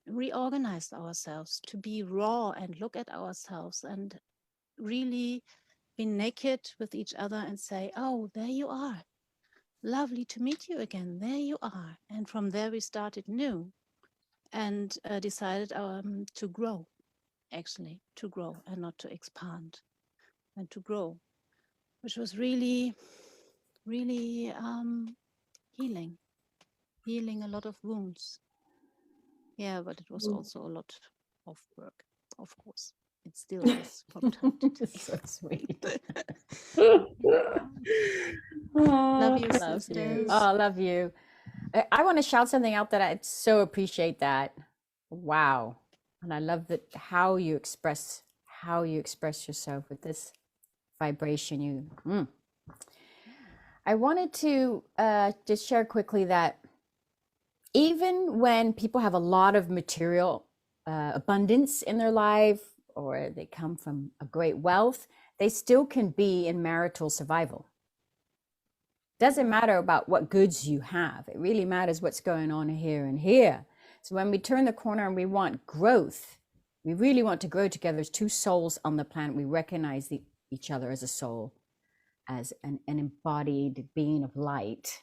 reorganize ourselves, to be raw and look at ourselves and really be naked with each other and say, oh, there you are. lovely to meet you again. There you are. And from there we started new and decided to grow, actually, to grow and not to expand, and to grow, which was really, really healing a lot of wounds. Yeah, but it was also a lot of work, of course. It still is from time to time. So sweet. Love you, Love you. sisters. Oh, love you. I want to shout something out that I so appreciate that. Wow. And I love that how you express yourself with this vibration. I wanted to just share quickly that even when people have a lot of material abundance in their life, or they come from a great wealth, they still can be in marital survival. Doesn't matter about what goods you have. It really matters what's going on here and here. So when we turn the corner and we want growth, we really want to grow together as two souls on the planet. We recognize each other as a soul, as an embodied being of light,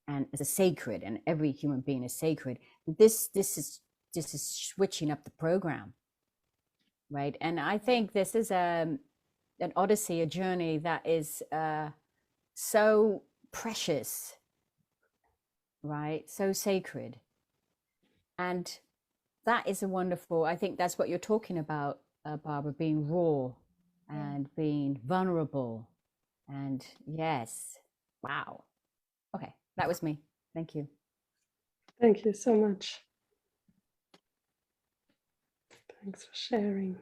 and as a sacred, and every human being is sacred. This is switching up the program, right? And I think this is an odyssey, a journey that is so precious, right? So sacred. And that is a wonderful, I think that's what you're talking about, Barbara, being raw and being vulnerable. And yes, wow. Okay, that was me. Thank you. Thank you so much. Thanks for sharing.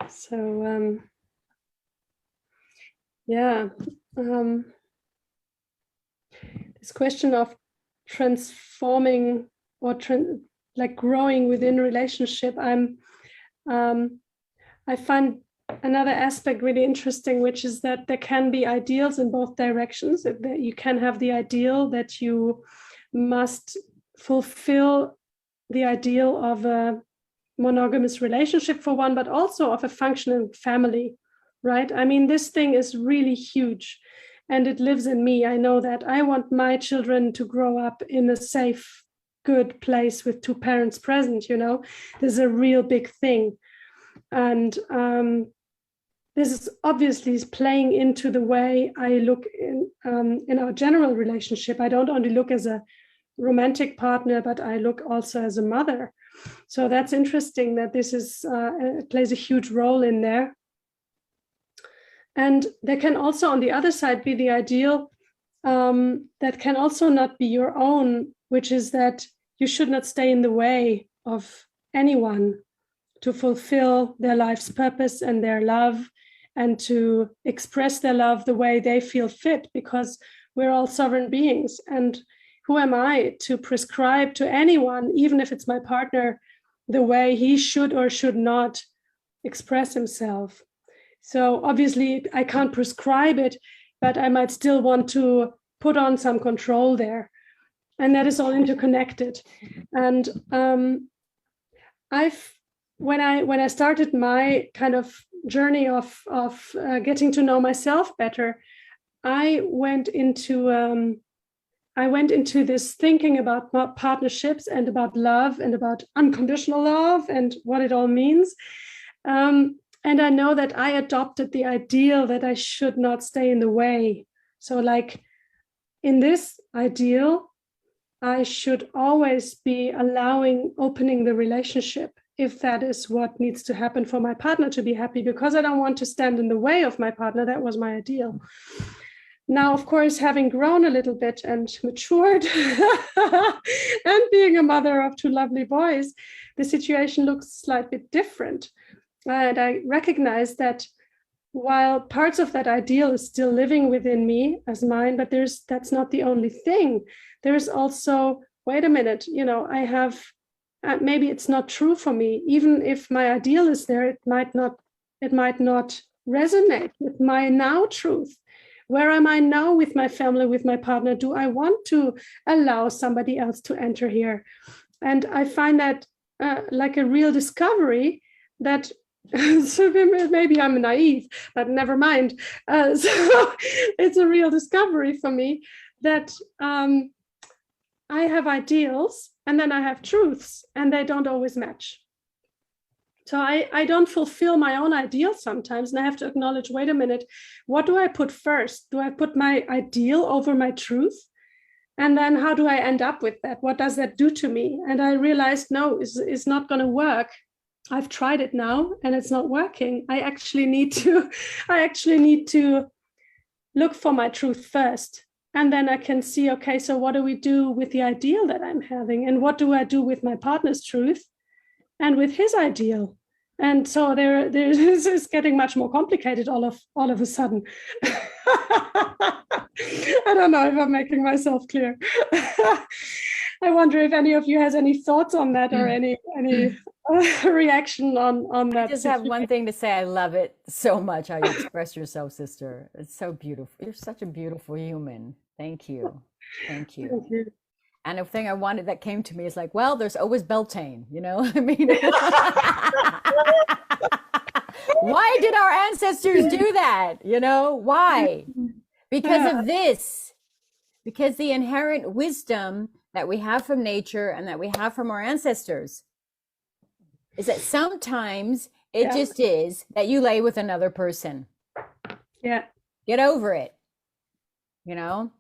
So this question of transforming or like growing within a relationship, I find another aspect really interesting, which is that there can be ideals in both directions. That you can have the ideal that you must fulfill the ideal of a monogamous relationship for one, but also of a functioning family, right? I mean, this thing is really huge and it lives in me. I know that I want my children to grow up in a safe, good place with two parents present, you know. This is a real big thing. And this is obviously playing into the way I look in our general relationship. I don't only look as a romantic partner, but I look also as a mother. So that's interesting that this is plays a huge role in there. And there can also, on the other side, be the ideal that can also not be your own, which is that you should not stay in the way of anyone to fulfill their life's purpose and their love, and to express their love the way they feel fit, because we're all sovereign beings. And who am I to prescribe to anyone, even if it's my partner, the way he should or should not express himself? So obviously I can't prescribe it, but I might still want to put on some control there. And that is all interconnected. And when I started my kind of journey of getting to know myself better, I went into this thinking about partnerships and about love and about unconditional love and what it all means. And I know that I adopted the ideal that I should not stay in the way. So like in this ideal, I should always be opening the relationship, if that is what needs to happen for my partner to be happy, because I don't want to stand in the way of my partner. That was my ideal. Now, of course, having grown a little bit and matured and being a mother of two lovely boys, the situation looks slightly different. And I recognize that while parts of that ideal is still living within me as mine, but that's not the only thing. There's also, wait a minute, you know, I have, maybe it's not true for me. Even if my ideal is there, it might not resonate with my now truth, Where am I now with my family, with my partner? Do I want to allow somebody else to enter here? And I find that like a real discovery that so maybe I'm naive, but never mind. So it's a real discovery for me that I have ideals and then I have truths, and they don't always match. So I don't fulfill my own ideals sometimes, and I have to acknowledge, wait a minute, what do I put first? Do I put my ideal over my truth? And then how do I end up with that? What does that do to me? And I realized, no, it's not going to work. I've tried it now and it's not working. I actually need to look for my truth first. And then I can see, okay, so what do we do with the ideal that I'm having? And what do I do with my partner's truth and with his ideal? And so this is getting much more complicated all of a sudden. I don't know if I'm making myself clear. I wonder if any of you has any thoughts on that or any reaction on that. I just have one thing to say. I love it so much how you express yourself, sister. It's so beautiful. You're such a beautiful human. Thank you. Thank you. Thank you. And the thing I wanted that came to me is like, well, there's always Beltane, you know? I mean, why did our ancestors do that? You know, why? Because of this, because the inherent wisdom that we have from nature and that we have from our ancestors is that sometimes it just is that you lay with another person. Yeah. Get over it, you know?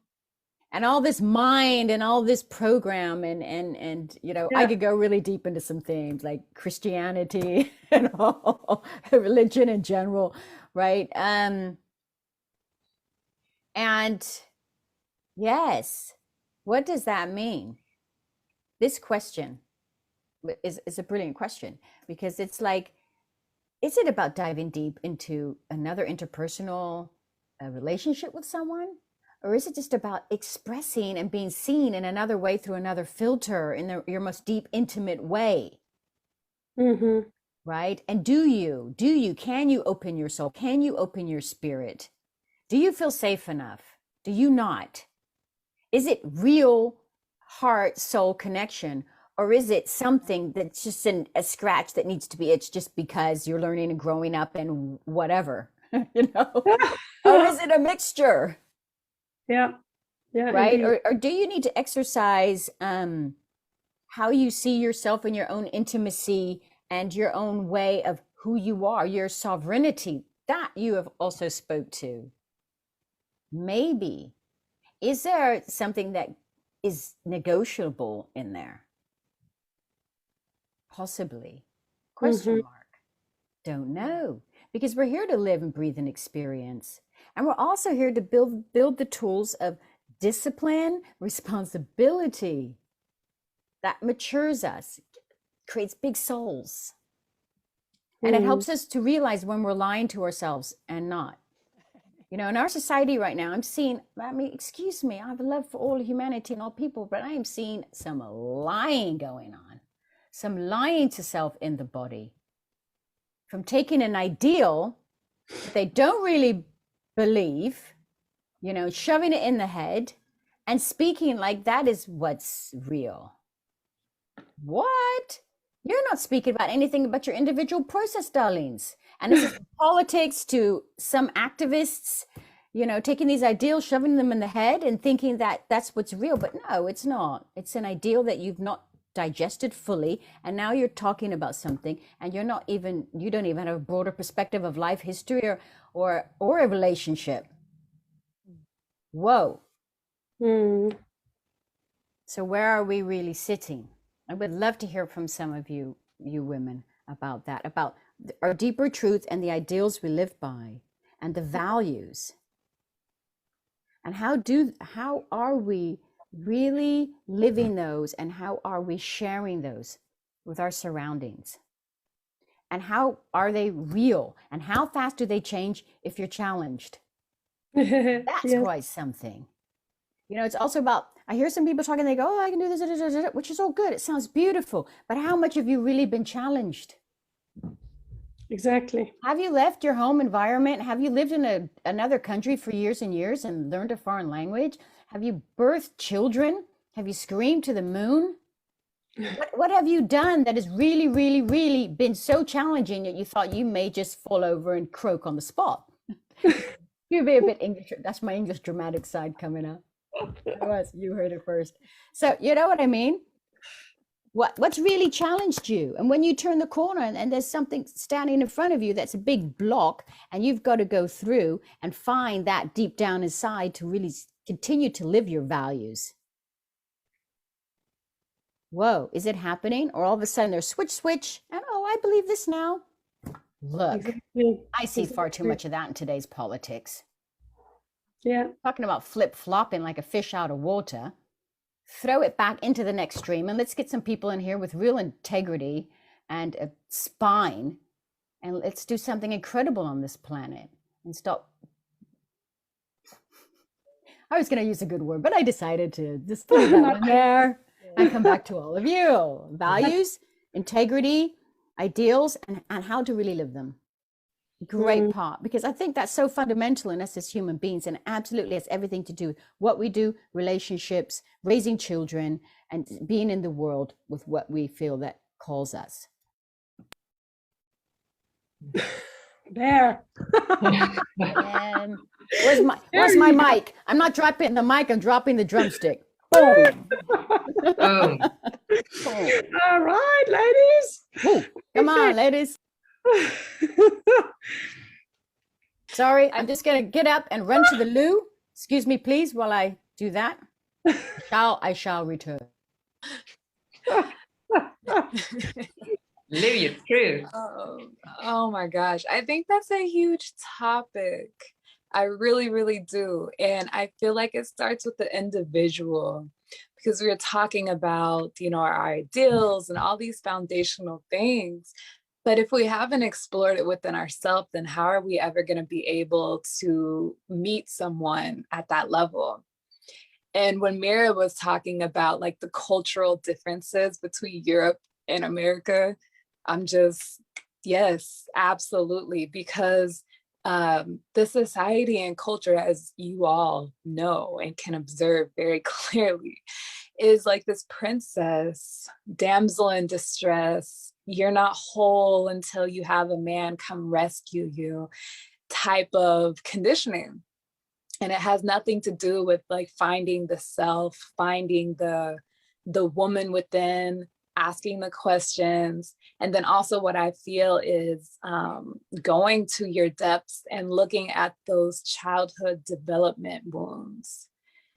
And all this mind and all this program and you know, I could go really deep into some things like Christianity and all religion in general, right? And yes, what does that mean? This question is a brilliant question, because it's like, is it about diving deep into another interpersonal relationship with someone? Or is it just about expressing and being seen in another way through another filter in your most deep, intimate way? Mm-hmm. Right? And can you open your soul? Can you open your spirit? Do you feel safe enough? Do you not? Is it real heart soul connection? Or is it something that's just a scratch that needs to be itched just because you're learning and growing up and whatever, you know? Or is it a mixture? Yeah. Right. Or do you need to exercise how you see yourself in your own intimacy and your own way of who you are, your sovereignty that you have also spoke to? Maybe. Is there something that is negotiable in there? Possibly. Question mark. Don't know. Because we're here to live and breathe and experience. And we're also here to build the tools of discipline, responsibility that matures us, creates big souls. And it helps us to realize when we're lying to ourselves and not. You know, in our society right now, excuse me, I have love for all humanity and all people, but I am seeing some lying going on, some lying to self in the body, from taking an ideal that they don't really believe, you know, shoving it in the head and speaking like that is what's real. What? You're not speaking about anything but your individual process, darlings. And this is politics to some activists, you know, taking these ideals, shoving them in the head and thinking that that's what's real. But no, it's not. It's an ideal that you've not digested fully. And now you're talking about something and you don't even have a broader perspective of life history or a relationship. Whoa. So where are we really sitting? I would love to hear from some of you women about that, about our deeper truth and the ideals we live by and the values. And how are we really living those, and how are we sharing those with our surroundings? And how are they real? And how fast do they change if you're challenged? That's quite something. You know, it's also about, I hear some people talking, they go, oh, I can do this, which is all good. It sounds beautiful. But how much have you really been challenged? Exactly. Have you left your home environment? Have you lived in another country for years and years and learned a foreign language? Have you birthed children? Have you screamed to the moon? What have you done that has really, really, really been so challenging that you thought you may just fall over and croak on the spot? You'd be a bit English. That's my English dramatic side coming up. It was. You heard it first. So you know what I mean? What's really challenged you? And when you turn the corner and there's something standing in front of you that's a big block, and you've got to go through and find that deep down inside to really continue to live your values. Whoa, is it happening? Or all of a sudden there's switch, and oh, I believe this now. Look, Exactly. I see far too much of that in today's politics. Yeah. Talking about flip-flopping like a fish out of water. Throw it back into the next stream, and let's get some people in here with real integrity and a spine, and let's do something incredible on this planet and stop. I was going to use a good word, but I decided to just leave that one there and come back to all of you. Values, integrity, ideals, and how to really live them. Great part, because I think that's so fundamental in us as human beings, and absolutely has everything to do with what we do, relationships, raising children, and being in the world with what we feel that calls us. There. And where's my mic? I'm not dropping the mic, I'm dropping the drumstick. Boom. Boom. All right, ladies. Ooh, come on, ladies. Sorry, I'm just gonna get up and run to the loo. Excuse me, please, while I do that. I shall return. Live your truth. Oh my gosh. I think that's a huge topic. I really, really do. And I feel like it starts with the individual, because we were talking about, our ideals and all these foundational things. But if we haven't explored it within ourselves, then how are we ever going to be able to meet someone at that level? And when Mira was talking about like the cultural differences between Europe and America, I'm just, yes, absolutely. Because the society and culture, as you all know and can observe very clearly, is like this princess, damsel in distress, you're not whole until you have a man come rescue you type of conditioning. And it has nothing to do with like finding the self, finding the woman within, asking the questions. And then also what I feel is going to your depths and looking at those childhood development wounds.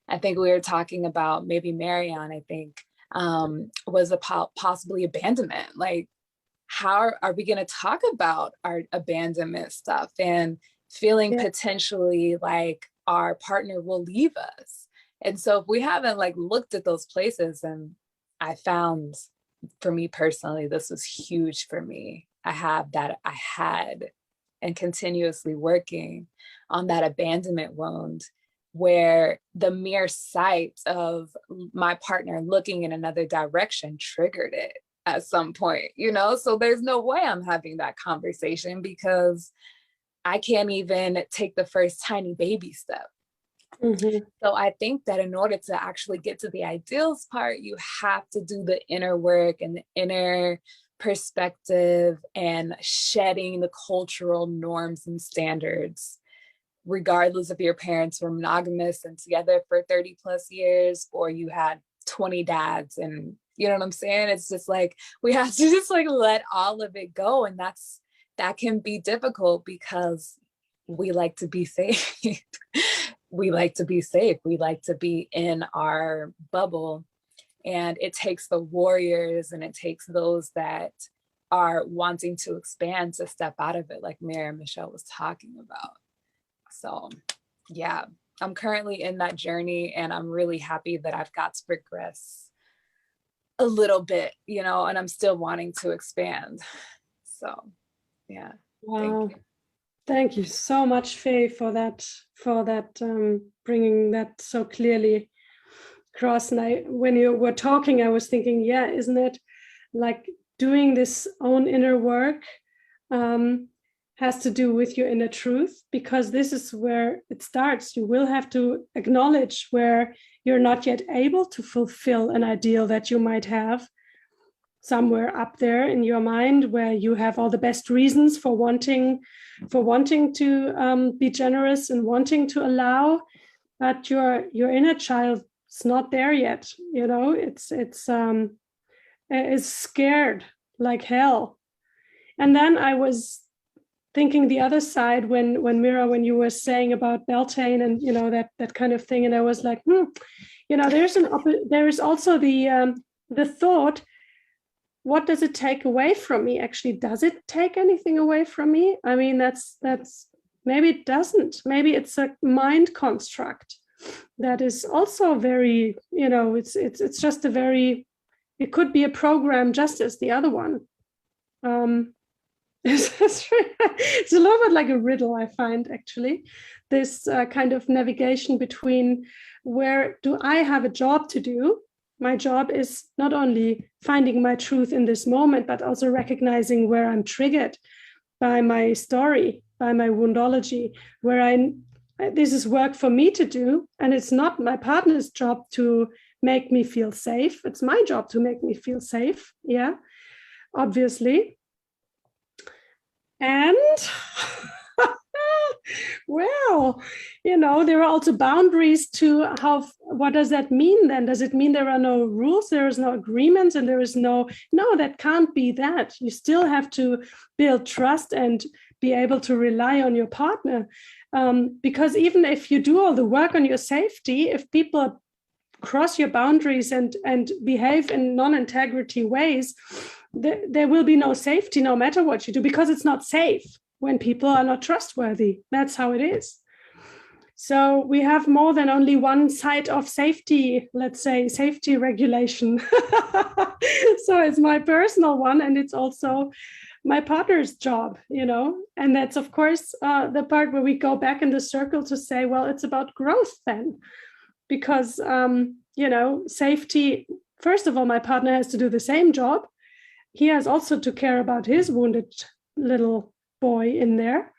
I think we were talking about maybe Marion, I think, was about possibly abandonment. Like, how are we going to talk about our abandonment stuff and feeling potentially like our partner will leave us? And so if we haven't like looked at those places, and I found, for me personally, this was huge for me. I had and continuously working on that abandonment wound, where the mere sight of my partner looking in another direction triggered it at some point, so there's no way I'm having that conversation because I can't even take the first tiny baby step. Mm-hmm. So I think that in order to actually get to the ideals part, you have to do the inner work and the inner perspective and shedding the cultural norms and standards, regardless if your parents were monogamous and together for 30 plus years, or you had 20 dads, and you know what I'm saying? It's just like, we have to just like let all of it go. And that can be difficult because we like to be safe. We like to be safe. We like to be in our bubble. And it takes the warriors, and it takes those that are wanting to expand to step out of it, like Marion Michelle was talking about. So yeah, I'm currently in that journey, and I'm really happy that I've got to progress a little bit, and I'm still wanting to expand. So yeah. Wow. Thank you so much, Faye, for that bringing that so clearly across. And when you were talking, I was thinking, isn't it like doing this own inner work has to do with your inner truth, because this is where it starts. You will have to acknowledge where you're not yet able to fulfill an ideal that you might have somewhere up there in your mind, where you have all the best reasons for wanting to be generous and wanting to allow, but your inner child is not there yet. You know, it's scared like hell. And then I was thinking the other side when Mira, when you were saying about Beltane and, you know, that kind of thing, and I was like, you know, there is also the thought, what does it take away from me? Actually, does it take anything away from me? I mean, that's maybe it doesn't. Maybe it's a mind construct that is also very, you know, it's just a very, it could be a program just as the other one. It's a little bit like a riddle, I find, actually, this kind of navigation between where do I have a job to do? My job is not only finding my truth in this moment, but also recognizing where I'm triggered by my story, by my woundology, where this is work for me to do. And it's not my partner's job to make me feel safe. It's my job to make me feel safe. Yeah, obviously. And well, you know, there are also boundaries to what does that mean then? Does it mean there are no rules, there is no agreements, and there is no, that can't be that. You still have to build trust and be able to rely on your partner. Because even if you do all the work on your safety, if people cross your boundaries and behave in non-integrity ways, there will be no safety no matter what you do, because it's not safe when people are not trustworthy. That's how it is. So we have more than only one side of safety, let's say, safety regulation. So it's my personal one, and it's also my partner's job, you know. And that's, of course, the part where we go back in the circle to say, well, it's about growth then. Because, you know, safety, first of all, my partner has to do the same job. He has also to care about his wounded little boy in there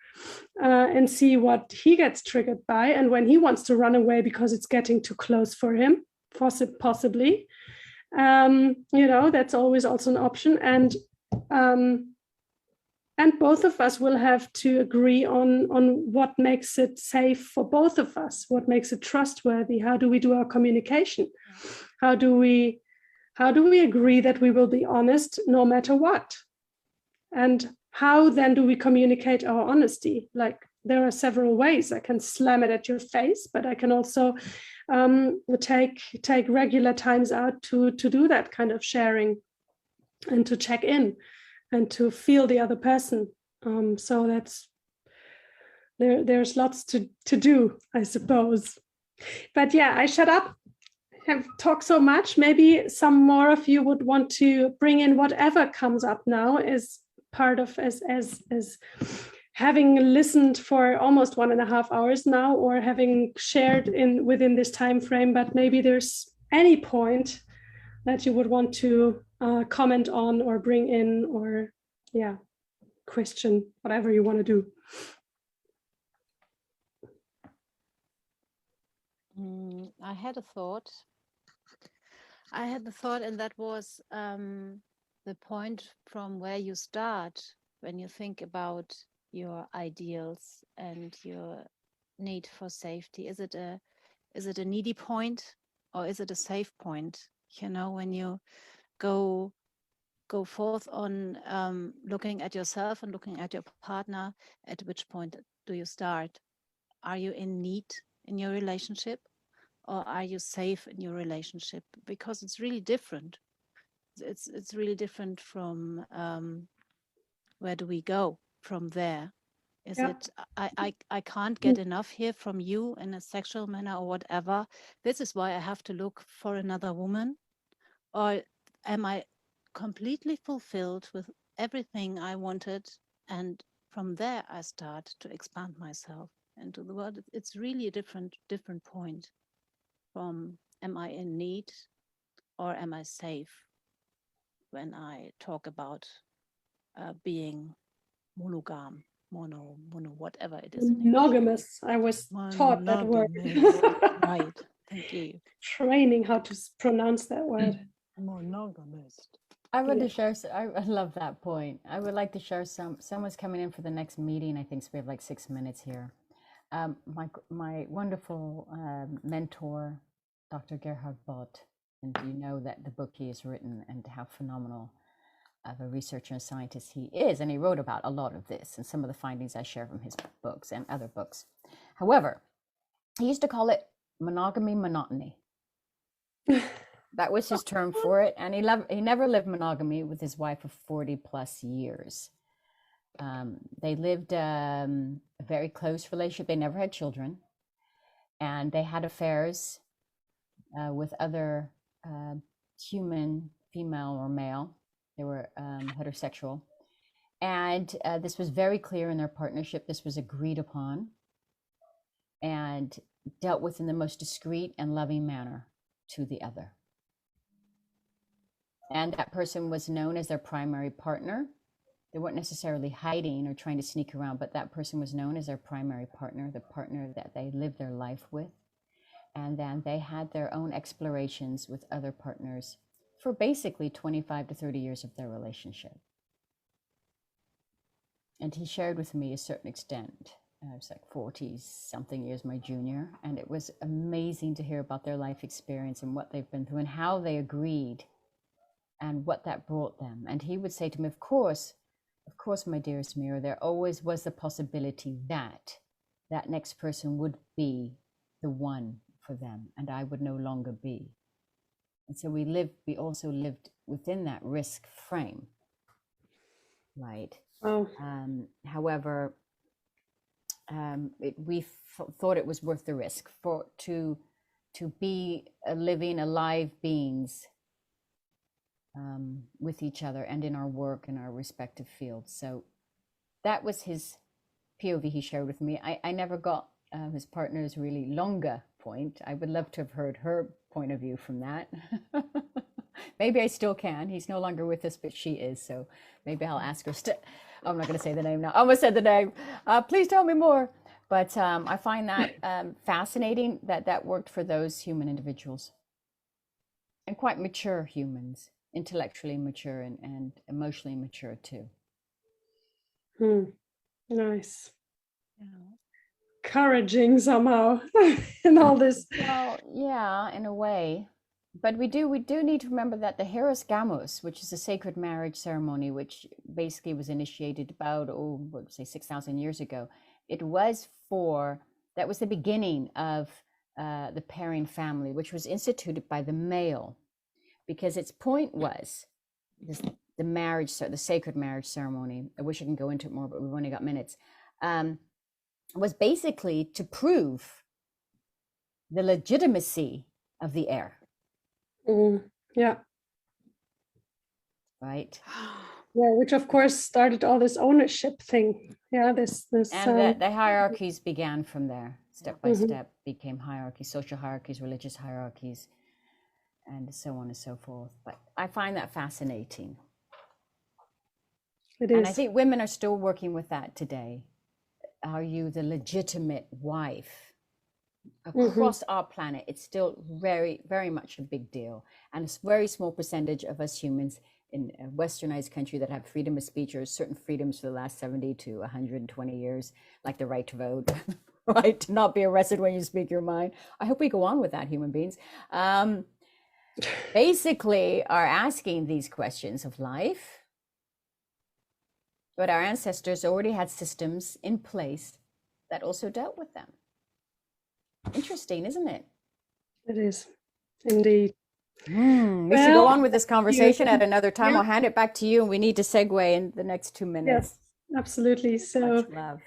and see what he gets triggered by. And when he wants to run away because it's getting too close for him, possibly, you know, that's always also an option. And both of us will have to agree on what makes it safe for both of us, what makes it trustworthy. How do we do our communication? How do we agree that we will be honest no matter what? And how then do we communicate our honesty? Like, there are several ways. I can slam it at your face, but I can also take regular times out to do that kind of sharing and to check in and to feel the other person. So that's there's lots to do, I suppose. But yeah, I shut up. Have talked so much. Maybe some more of you would want to bring in whatever comes up now as part of as having listened for almost 1.5 hours now, or having shared within this time frame. But maybe there's any point that you would want to comment on or bring in, or question, whatever you want to do. I had a thought. And that was the point from where you start when you think about your ideals and your need for safety. Is it a needy point, or is it a safe point? You know, when you go forth on looking at yourself and looking at your partner, at which point do you start? Are you in need in your relationship, or are you safe in your relationship? Because it's really different. It's really different from where do we go from there? Is it I can't get enough here from you in a sexual manner or whatever. This is why I have to look for another woman? Or am I completely fulfilled with everything I wanted, and from there I start to expand myself into the world? It's really a different point from am I in need or am I safe when I talk about being monogam, mono, whatever it is in English. Monogamous. I was taught that word. Monogamous. Right. Thank you. Training how to pronounce that word. Monogamous. I would to share. I love that point. I would like to share someone's coming in for the next meeting. I think so we have like 6 minutes here. My wonderful mentor, Dr. Gerhard Bott, and you know that the book he has written and how phenomenal of a researcher and scientist he is, and he wrote about a lot of this and some of the findings I share from his books and other books. However, he used to call it monogamy monotony. That was his term for it, and he never lived monogamy with his wife of 40 plus years. They lived a very close relationship. They never had children, and they had affairs with other human, female or male. They were heterosexual, and this was very clear in their partnership. This was agreed upon and dealt with in the most discreet and loving manner to the other. And that person was known as their primary partner. They weren't necessarily hiding or trying to sneak around, but that person was known as their primary partner, the partner that they lived their life with. And then they had their own explorations with other partners for basically 25 to 30 years of their relationship. And he shared with me a certain extent. I was like 40 something years my junior, and it was amazing to hear about their life experience and what they've been through and how they agreed and what that brought them. And he would say to me, of course, my dearest Mira, there always was the possibility that that next person would be the one for them and I would no longer be. And so we also lived within that risk frame, right? Oh. However, we thought it was worth the risk to be living alive beings with each other and in our work in our respective fields. So that was his POV he shared with me. I never got his partner's really longer point. I would love to have heard her point of view from that. Maybe I still can. He's no longer with us, but she is. So maybe I'll ask her. I'm not going to say the name now. I almost said the name. Please tell me more. But I find that fascinating that worked for those human individuals and quite mature humans, intellectually mature and emotionally mature too. Nice. Yeah. Encouraging somehow in all this. Well, yeah, in a way. But we do need to remember that the Heros Gamos, which is a sacred marriage ceremony, which basically was initiated about, 6,000 years ago. That was the beginning of the pairing family, which was instituted by the male, because its point was the sacred marriage ceremony. I wish I could go into it more, but we've only got minutes. Was basically to prove the legitimacy of the heir. Yeah. Right. Yeah, which of course started all this ownership thing. Yeah, this and the hierarchies began from there. Step by step became hierarchies, social hierarchies, religious hierarchies, and so on and so forth. But I find that fascinating. It is. And I think women are still working with that today. Are you the legitimate wife? Across our planet, it's still very, very much a big deal. And it's a very small percentage of us humans in a westernized country that have freedom of speech or certain freedoms for the last 70 to 120 years, like the right to vote, right? To not be arrested when you speak your mind. I hope we go on with that, human beings. Basically are asking these questions of life. But our ancestors already had systems in place that also dealt with them. Interesting, isn't it? It is, indeed. We should go on with this conversation at another time. I'll hand it back to you, and we need to segue in the next 2 minutes. Yes, absolutely. So, much love.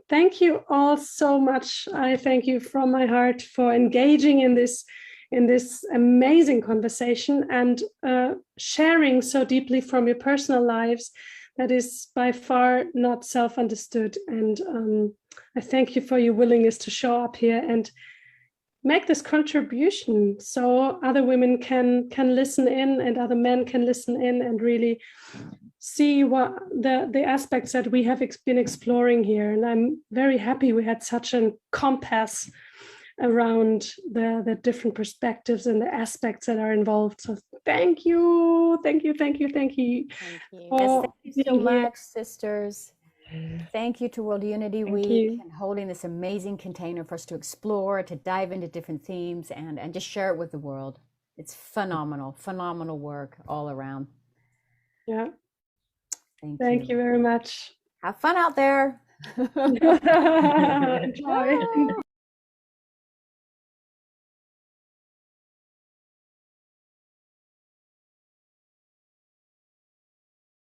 Thank you all so much. I thank you from my heart for engaging in this amazing conversation and sharing so deeply from your personal lives. That is by far not self-understood. And I thank you for your willingness to show up here and make this contribution so other women can listen in and other men can listen in and really see what the aspects that we have been exploring here. And I'm very happy we had such a compass around the different perspectives and the aspects that are involved. So thank you. Thank you. Yes, thank you so much, sisters. Thank you to World Unity Week and holding this amazing container for us to explore, to dive into different themes and just share it with the world. It's phenomenal, phenomenal work all around. Yeah. Thank you very much. Have fun out there. Enjoy.